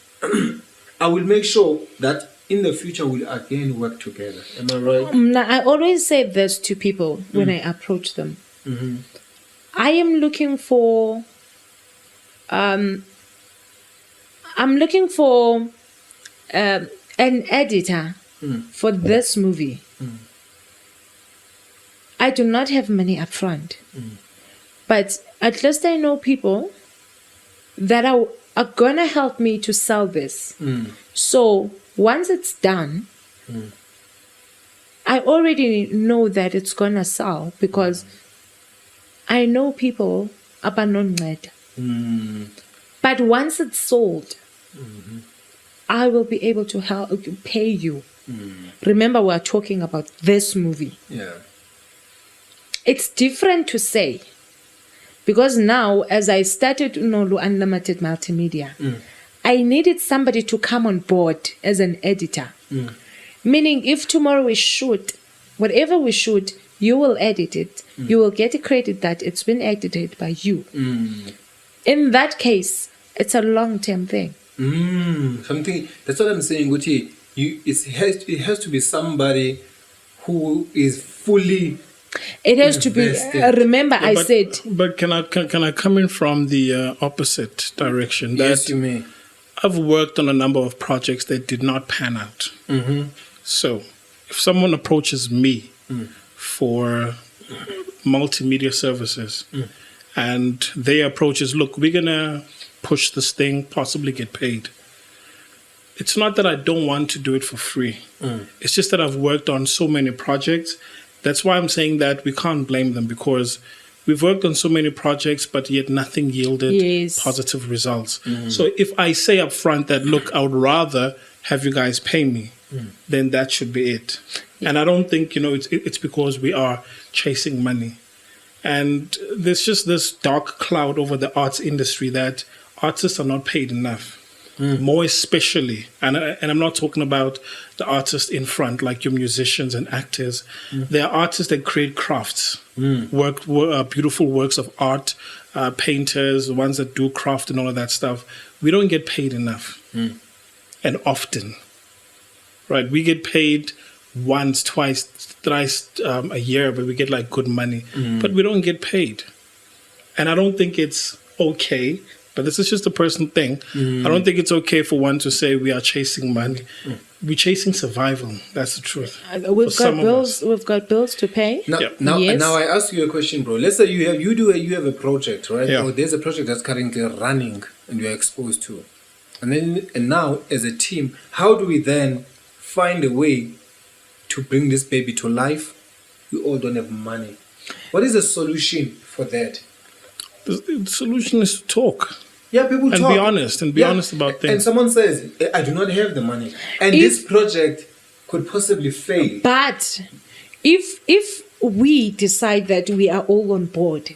I will make sure that in the future we'll again work together. Am I right? Now, I always say this to people when I approach them. I am looking for an editor for this movie. I do not have money up front, but at least I know people that are gonna help me to sell this. So once it's done, I already know that it's gonna sell because I know people abanonqeda. But once it's sold, I will be able to pay you. Remember, we're talking about this movie. Yeah. It's different to say, because now, as I started Nolu Unlimited Multimedia, I needed somebody to come on board as an editor. Meaning, if tomorrow we shoot, whatever we shoot, you will edit it. You will get a credit that it's been edited by you. In that case, it's a long-term thing. Something. That's what I'm saying, Guti. It has to be somebody who is fully It has to be. invested. Remember, I But- said But can I come in from the opposite direction? That Yes, you may. I've worked on a number of projects that did not pan out. So if someone approaches me for multimedia services and their approach is, look, we're going to push this thing, possibly get paid. It's not that I don't want to do it for free. It's just that I've worked on so many projects. That's why I'm saying that we can't blame them, because we've worked on so many projects, but yet nothing yielded Yes. positive results. So if I say up front that, look, I would rather have you guys pay me, then that should be it. And I don't think, it's because we are chasing money. And there's just this dark cloud over the arts industry that artists are not paid enough. More especially, and I'm not talking about the artists in front, like your musicians and actors. There are artists that create crafts, beautiful works of art, painters, the ones that do craft and all of that stuff. We don't get paid enough, and often, right? We get paid once, twice, thrice a year, but we get like good money, but we don't get paid, and I don't think it's okay. But this is just a personal thing. I don't think it's okay for one to say we are chasing money. We're chasing survival. That's the truth. we've For some got of bills. us. We've got bills to pay. Now, Yeah. Yes. now I ask you a question, bro. Let's say you have a project, right? Yeah. Or there's a project that's currently running and you're exposed to. And now as a team, how do we then find a way to bring this baby to life? We all don't have money. What is the solution for that? The solution is to talk. Yeah, people And talk. be honest, and be honest about things. And someone says, I do not have the money. And If- this project could possibly fail. But if we decide that we are all on board,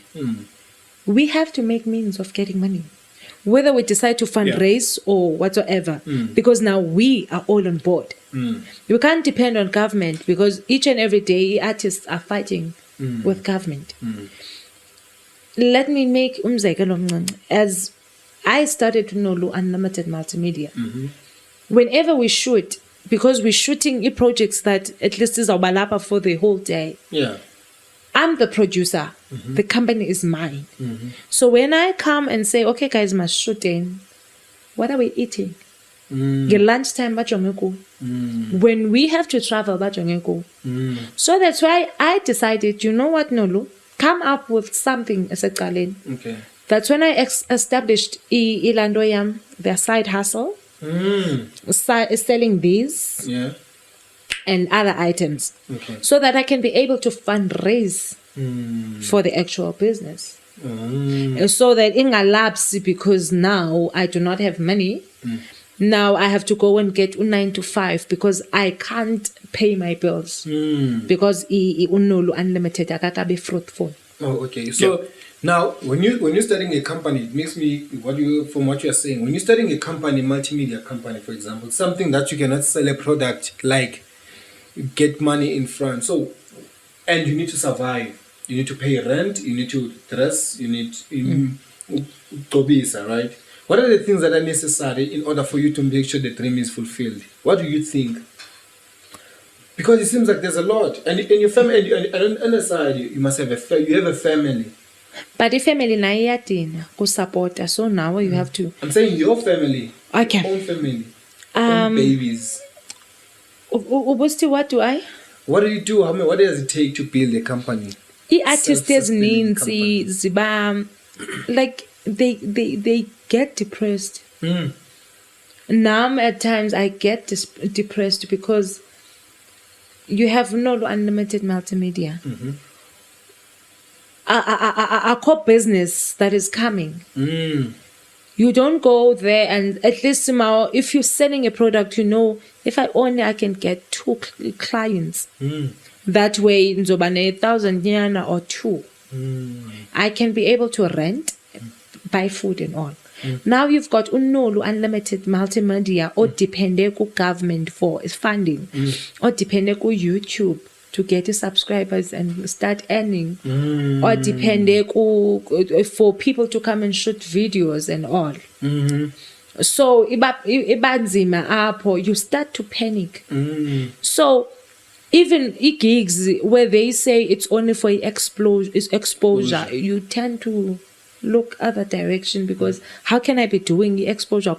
we have to make means of getting money, whether we decide to fundraise or whatsoever, because now we are all on board. We can't depend on government, because each and every day artists are fighting with government. Let me make umzekelo mncinci. As I started Nolu Unlimited Multimedia, whenever we shoot, because we're shooting projects that at least is our for the whole day, Yeah. I'm the producer. The company is mine. So when I come and say, okay, guys, must shoot in, what are we eating? Your lunchtime, when we have to travel, so that's why I decided, you know what, Nolu, come up with something as a challenge. Okay. That's when I established Ilandoyam, their side hustle, selling these Yeah. and other items, Okay. so that I can be able to fundraise for the actual business. So that in a lapse, because now I do not have money. Now I have to go and get 9 to 5 because I can't pay my bills, because Nolu Unlimited akakabe fruitful. Oh, okay. So now, when you're starting a company, it makes me from what you are saying. When you're starting a company, multimedia company, for example, something that you cannot sell a product like get money in front. So, and you need to survive. You need to pay rent. You need to dress. You need right? What are the things that are necessary in order for you to make sure the dream is fulfilled? What do you think? Because it seems like there's a lot, and in your family, and on the side, you must have you have a family. But the family na iyatina support, so now you have to. I'm saying your family, Okay. your own family, own babies. Ubusti, what do I? What do you do? What does it take to build a company? I-artists Self-sustaining ezininzi ziba like they get depressed. Now at times I get depressed because you have Nolu Unlimited Multimedia. A core business that is coming. You don't go there and at least now, if you're selling a product, if I can get 2 clients. That way, nzobane 1,000 nyana or 2. I can be able to rent, buy food and all. Now you've got Nolu Unlimited Multimedia, or depende ku government for funding, or depende ku YouTube to get subscribers and start earning, or depende ku for people to come and shoot videos and all. So ibanzima apho, you start to panic. So even gigs where they say it's only for exposure, you tend to look other direction because how can I be doing the exposure?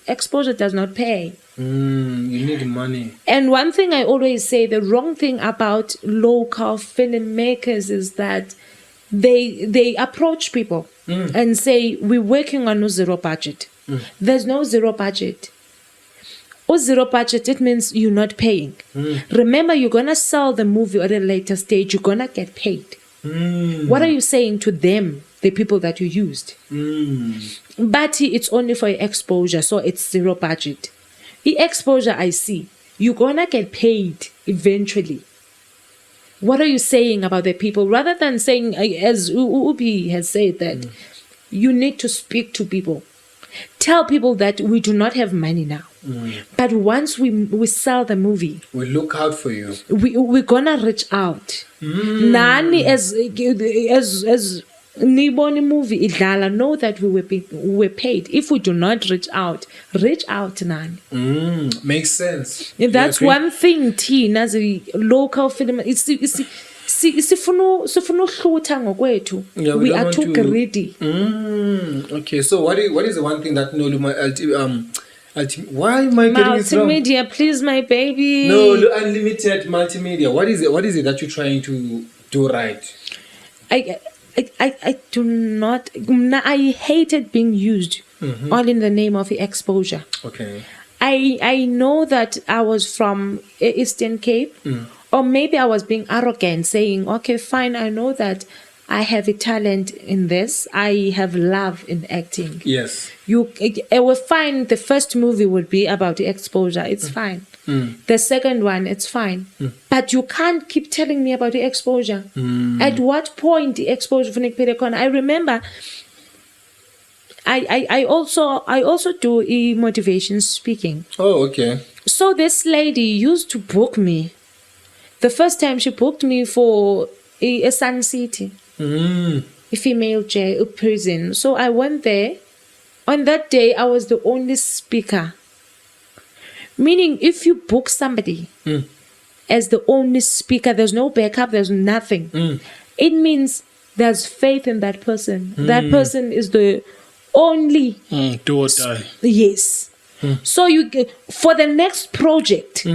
Exposure does not pay. You need money. And one thing I always say, the wrong thing about local filmmakers is that they approach people and say, we're working on a zero budget. There's no zero budget. Or zero budget, it means you're not paying. Remember, you're going to sell the movie at a later stage. You're going to get paid. What are you saying to them, the people that you used? But it's only for exposure, so it's zero budget. The exposure, I see. You're going to get paid eventually. What are you saying about the people? Rather than saying, as Ubi has said, that you need to speak to people. Tell people that we do not have money now. But once we sell the movie, we look out for you. We're gonna reach out. Nani as Niboni movie idlala, know that we were paid. If we do not reach out Nani. Makes sense. And that's one thing Tina as a local film. We are too greedy. Okay, so what is the one thing that Nolu why am I getting it wrong? Multimedia, please, my baby. Nolu Unlimited Multimedia. What is it that you're trying to do right? I do not. I hated being used all in the name of exposure. Okay. I know that I was from Eastern Cape. Or maybe I was being arrogant, saying, okay, fine, I know that I have a talent in this. I have love in acting. Yes. It was fine. The first movie would be about the exposure. It's fine. The second one, it's fine. But you can't keep telling me about the exposure. At what point the exposure for Nick Pedekon? I remember I also do motivation speaking. Oh, okay. So this lady used to book me. The first time she booked me for a Sun City, a female jail, a prison. So I went there. On that day, I was the only speaker. Meaning, if you book somebody as the only speaker, there's no backup, there's nothing. It means there's faith in that person. That person is the only do or die. Yes. So you get, for the next project.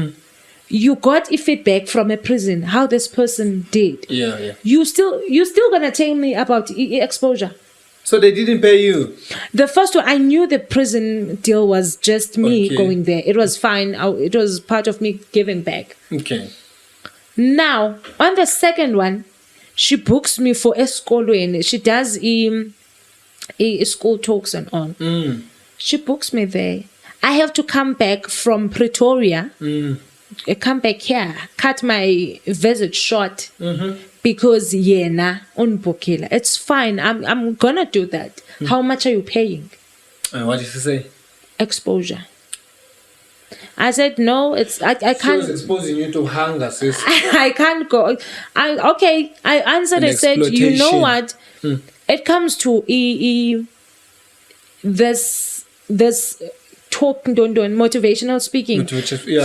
You got a feedback from a prison how this person did. Yeah. You still gonna tell me about exposure. So they didn't pay you? The first one, I knew the prison deal was just me going there. It was fine. It was part of me giving back. Okay. Now, on the second one, she books me for eskolweni. She does school talks and on. She books me there. I have to come back from Pretoria. Come back here, cut my visit short because yena unbukila. It's fine. I'm gonna do that. How much are you paying? What did you say? Exposure. I said no. I can't. She was exposing you to hunger, sis. I can't go. I answered. I said, you know what? It comes to this talk, motivational speaking.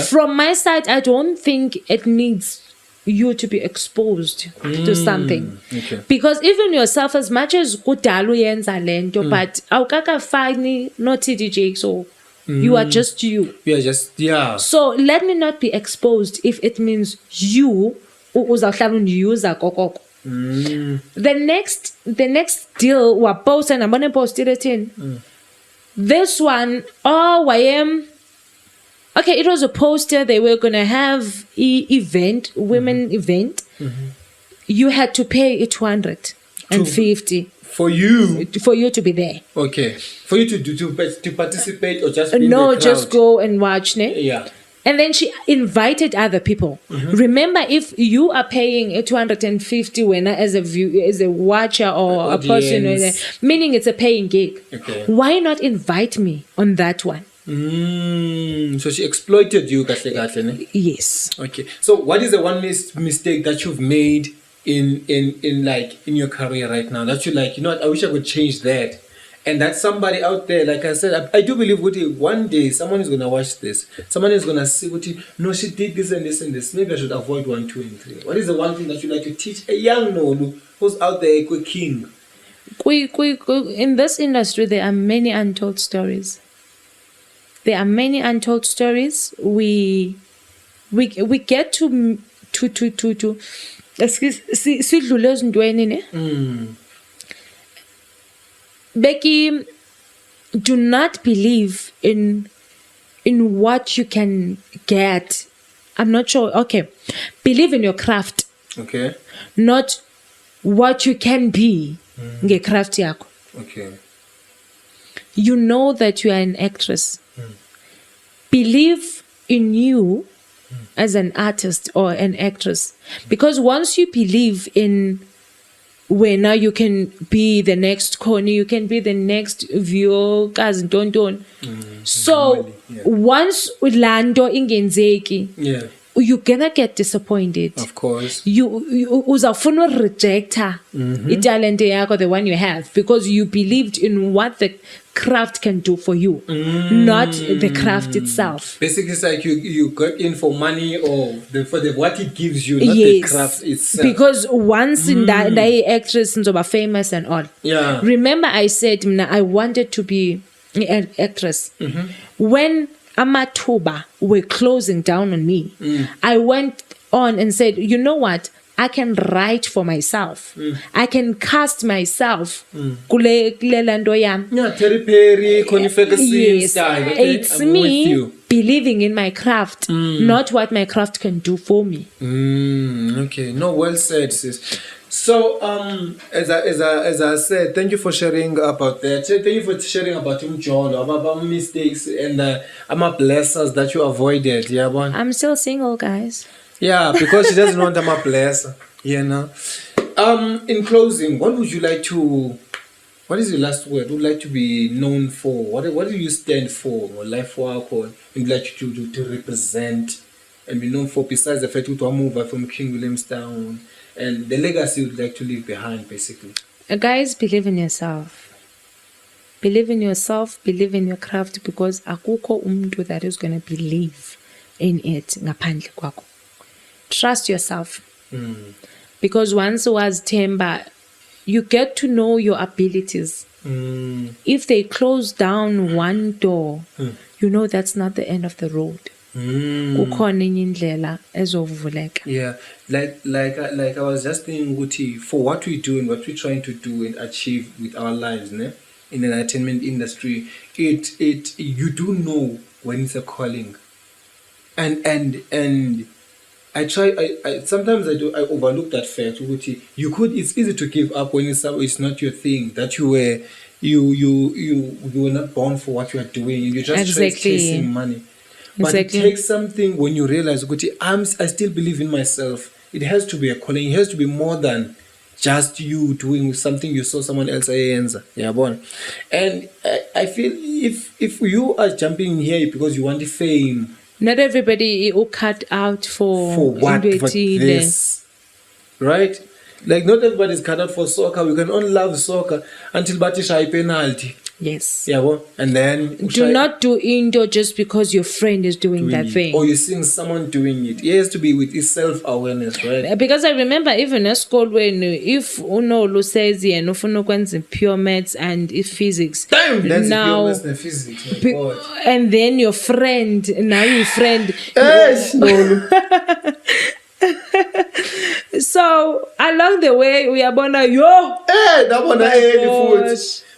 From my side, I don't think it needs you to be exposed to something. Okay. Because even yourself, as much as kudalu yenza lento, but awukaka fani no TDJ, so you are just you. You are just, yeah. So let me not be exposed if it means you user kokoko. The next deal wa post and I'm gonna post it in. This one, okay, it was a poster. They were gonna have women event. You had to pay 250 for you to be there. Okay, for you to participate or just be in no, the crowd? just go and watch, ne? Yeah. And then she invited other people. Remember, if you are paying 250 when as a watcher or a person, meaning it's a paying gig, why not invite me on that one? So she exploited you, ne? Yes. Okay. So what is the one mistake that you've made in your career right now that you like? You know what? I wish I could change that. And that somebody out there, like I said, I do believe one day someone is gonna watch this. Someone is gonna see no, she did this and this and this. Maybe I should avoid 1, 2, and 3. What is the one thing that you like to teach a young Nolu who's out there, a king? In this industry, there are many untold stories. There are many untold stories. We get to excuse sidlule ezintweni ne. Becky, do not believe in what you can get. I'm not sure. Okay, believe in your craft. Okay. Not what you can be. Craft yakho. Okay. You know that you are an actress. Believe in you as an artist or an actress. Because once you believe in where now you can be the next Connie, you can be the next Vio, cousin Tonton. So once ulando ingenzeki, you're gonna get disappointed. Of course. You uzafuna reject talent yakho, the one you have, because you believed in what the craft can do for you, not the craft itself. Basically, it's like you got in for money or for what it gives you, not the craft itself. Because once in that actress and so famous and all. Yeah. Remember, I said I wanted to be an actress. When Amatuba were closing down on me, I went on and said, you know what? I can write for myself. I can cast myself. Kule lando yam. Yeah, Terry Perry, Connie Ferguson style. Okay? It's me believing in my craft, not what my craft can do for me. Okay, no, well said, sis. So, as I said, thank you for sharing about that. Thank you for sharing about Jolo, about mistakes and blessers that you avoided. Yeah, boy. I'm still single, guys. Yeah, because she doesn't want a blesser. You know. In closing, what is your last word? What would you like to be known for? What do you stand for? Or life work, or you'd like to represent and be known for, besides the fact that you are moved from King Williamstown and the legacy you'd like to leave behind, basically? Guys, believe in yourself. Believe in yourself, believe in your craft, because akukho umuntu that is going to believe in it ngaphandle kwakho. Trust yourself. Because once was Temba, you get to know your abilities. If they close down one door, you know that's not the end of the road. Yeah, like I was just thinking, Guti, for what we do and what we're trying to do and achieve with our lives, ne? In the entertainment industry, you do know when it's a calling, and I sometimes I overlook that fact. It's easy to give up when it's not your thing, that you were not born for what you are doing. You're just chasing money. But it takes something when you realize, I still believe in myself. It has to be a calling. It has to be more than just you doing something you saw someone else answer. Yeah, born. And I feel if you are jumping here because you want the fame, not everybody will cut out for what? For this, right? Like not everybody is cut out for soccer. We can only love soccer until Batisha penalty. Yes. Yeah, well, and then do not do indoor just because your friend is doing that thing, or you're seeing someone doing it. It has to be with his self-awareness, right? Because I remember even at school when if Nolu says and if pure maths and if physics, damn, that's pure maths and physics. And then your friend, so along the way we are born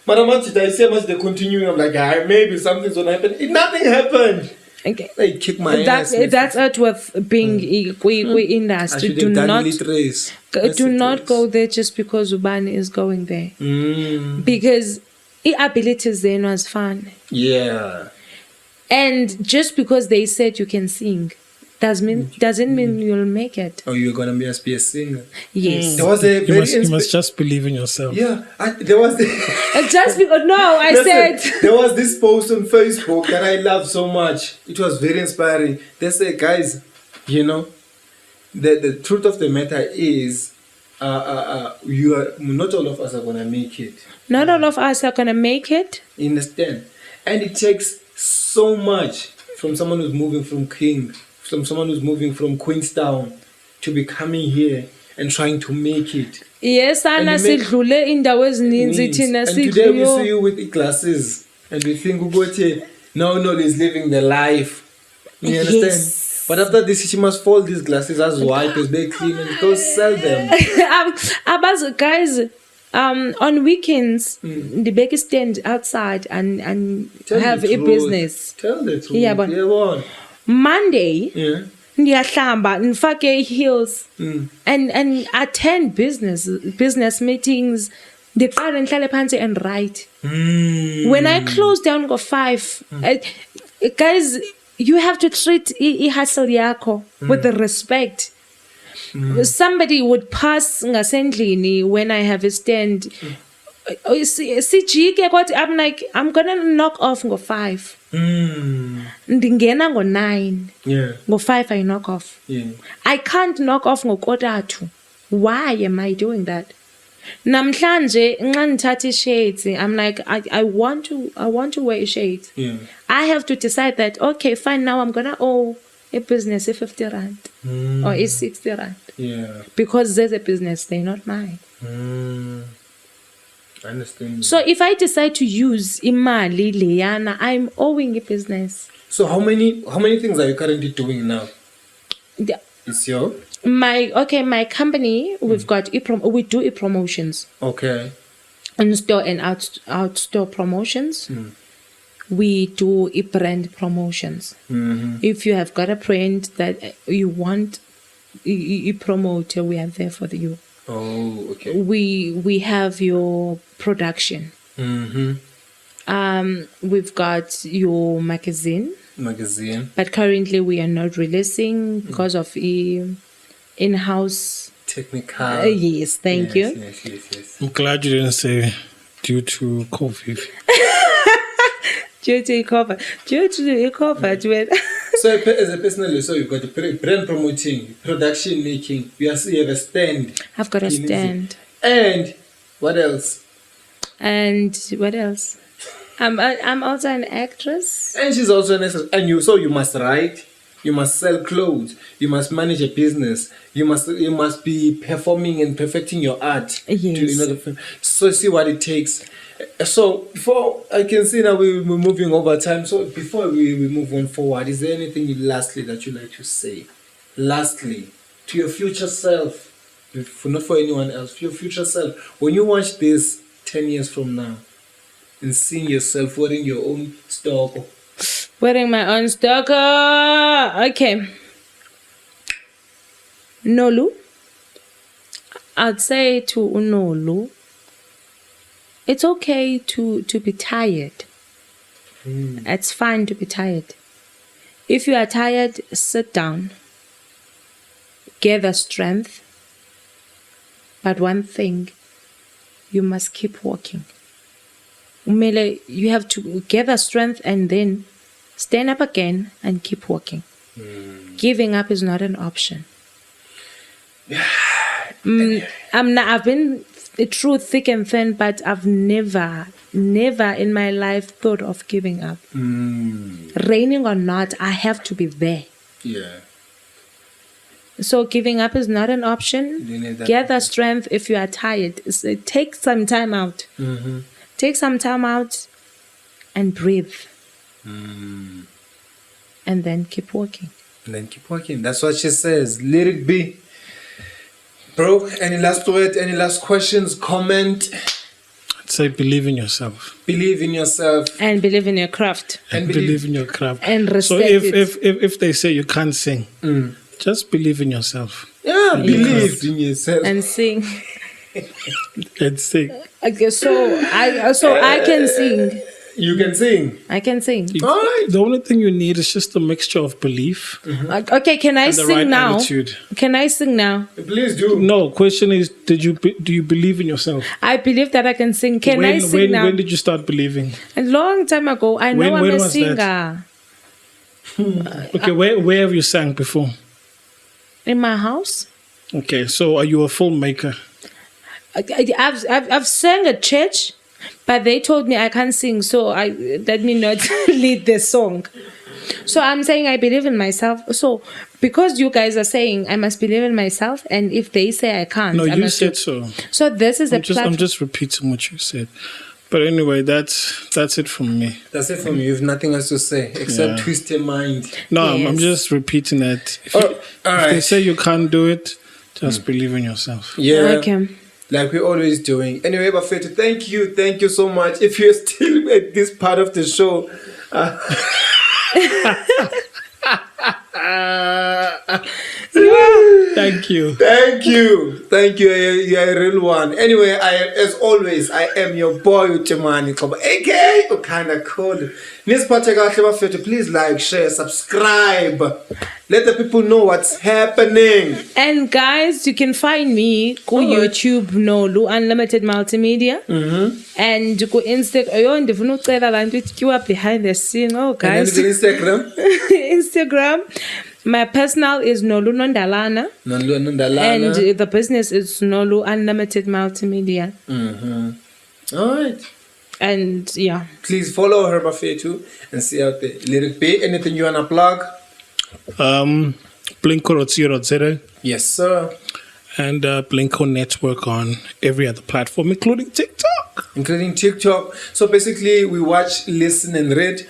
but I say much they continue. I'm like, maybe something's gonna happen. Nothing happened. Okay. They kick my ass. That's it with being industry. Do not go there just because Ubani is going there. Because abilities then was fun. Yeah. And just because they said you can sing doesn't mean you'll make it. Oh, you're gonna be a singer. Yes. There was a you must just believe in yourself. Yeah, there was just because there was this post on Facebook that I love so much. It was very inspiring. They say, guys, the truth of the matter is, you are not all of us are gonna make it. Not all of us are gonna make it. You understand? And it takes so much from someone who's moving from someone who's moving from Queenstown to be coming here and trying to make it. Yes, Anna sidlule indawo ezininzi thina And today we see you with glasses and we think no is living the life. You understand? Yes. But after this, she must fold these glasses as white, as they clean, and go sell them. Abazi guys, on weekends, the bake stand outside and Tell have the a truth. Business. Tell the truth. Yeah, but- What? Monday, Yeah. ndiyahlamba ndifake heels and attend business meetings. Ndiqale ndihlale phansi and write. When I close down go 5, guys, you have to treat i-hustle yakho with the respect. Somebody would pass ngasendlini when I have a stand. Sijike kwathi, I'm like, I'm gonna knock off go 5. Ndingena go 9. Yeah. Go 5 I knock off. Yeah. I can't knock off go 1:45. Why am I doing that? Namhlanje nxa ngithatha shades, I'm like, I want to wear shades. Yeah. I have to decide that, okay, fine, now I'm gonna owe a business a 50 rand or a 60 rand. Yeah. Because there's a business, they're not mine. I understand. So if I decide to use imali leyana, I'm owing a business. So how many things are you currently doing now? The- It's your my company, we've got we do promotions. okay. In store and out store promotions. We do brand promotions. If you have got a brand that you want you promote, we are there for you. Oh, okay. We have your production. We've got your magazine, but currently we are not releasing because of in-house Technical. yes, thank you. Yes. I'm glad you didn't say due to COVID. Due to a cover, So as a personal, so you've got the brand promoting, production making. You have a stand. I've got a in it. stand. And what else? And what else? I'm also an actress. And she's also an actress. And you must write. You must sell clothes. You must manage a business. You must be performing and perfecting your art. Yes. So see what it takes. So before I can see now we're moving over time. So before we move on forward, is there anything lastly that you'd like to say? Lastly, to your future self, not for anyone else, for your future self, when you watch this 10 years from now and seeing yourself wearing your own stock. Wearing my own stock. Okay. Nolu. I'd say to Nolu, it's okay to be tired. It's fine to be tired. If you are tired, sit down. Gather strength. But one thing, you must keep walking. Umele, you have to gather strength and then stand up again and keep walking. Giving up is not an option. I've been through thick and thin, but I've never in my life thought of giving up. Raining or not, I have to be there. Yeah. So giving up is not an option. You need that Gather strength if you are tired. Take some time out. Take some time out and breathe. And then keep walking. And then keep working. That's what she says. Let it be. Bro, any last word? Any last questions? Comment? I'd say believe in yourself. Believe in yourself. And believe in your craft. And believe in your craft. And So respect if they say you can't sing, just believe in yourself. Yeah, believe in yourself. And sing. And sing. Okay, so I can sing. You can sing. I can sing. All right. The only thing you need is just a mixture of belief Okay, can I and the sing right now? attitude. Can I sing now? Please do. No, question is, do you believe in yourself? I believe that I can sing. Can I sing now? When did you start believing? A long time ago. I know I'm when a was singer. Okay, where have you sang before? In my house? Okay, so are you a filmmaker? I've sang at church, but they told me I can't sing, so I let me not lead the song. So I'm saying I believe in myself. So because you guys are saying I must believe in myself, and if they say I can't, No, I you must said so. So this is I'm just repeating what you said. But anyway, that's it from me. That's it from you. You have nothing else to say except twist your mind. No, Yes. I'm just repeating that. If All right. they say you can't do it, just believe in yourself. Yeah. Okay. Like we're always doing. Anyway, Bafetu, thank you so much. If you're still at this part of the show, Thank you. thank you. You're a real one. Anyway, as always, I am your boy Timani Xobo, aka Kinda Cool. Please like, share, subscribe. Let the people know what's happening. And guys, you can find me on YouTube, Nolu Unlimited Multimedia, and go Instagram. You are behind the scene. Oh, guys. And then Instagram. Instagram. My personal is Nolu Nondalana, Nolu Nondalana. and the business is Nolu Unlimited Multimedia. All right. And yeah. Please follow her Bafetu and see out there. Lyric B, anything you wanna plug? Blinko.co.za Yes, sir. and Blinko Network on every other platform, including TikTok. Including TikTok. So basically, we watch, listen, and read.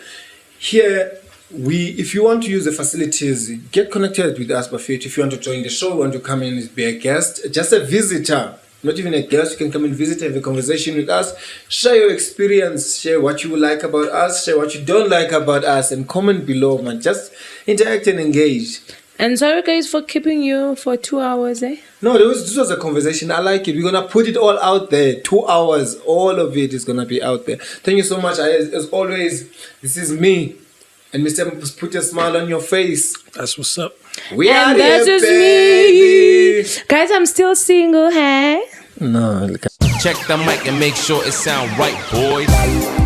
Here, if you want to use the facilities, get connected with us, Bafetu. If you want to join the show, want to come in and be a guest, just a visitor. Not even a guest, you can come and visit, have a conversation with us, share your experience, share what you like about us, share what you don't like about us, and comment below, man. Just interact and engage. And sorry guys for keeping you for 2 hours, eh? No, this was a conversation. I like it. We're going to put it all out there. 2 hours, all of it is going to be out there. Thank you so much. As always, this is me. And Mr. Put a smile on your face. That's what's up. We are And that here, is baby. me. Guys, I'm still single, hey? No, Check the mic and make sure it sound right, boys.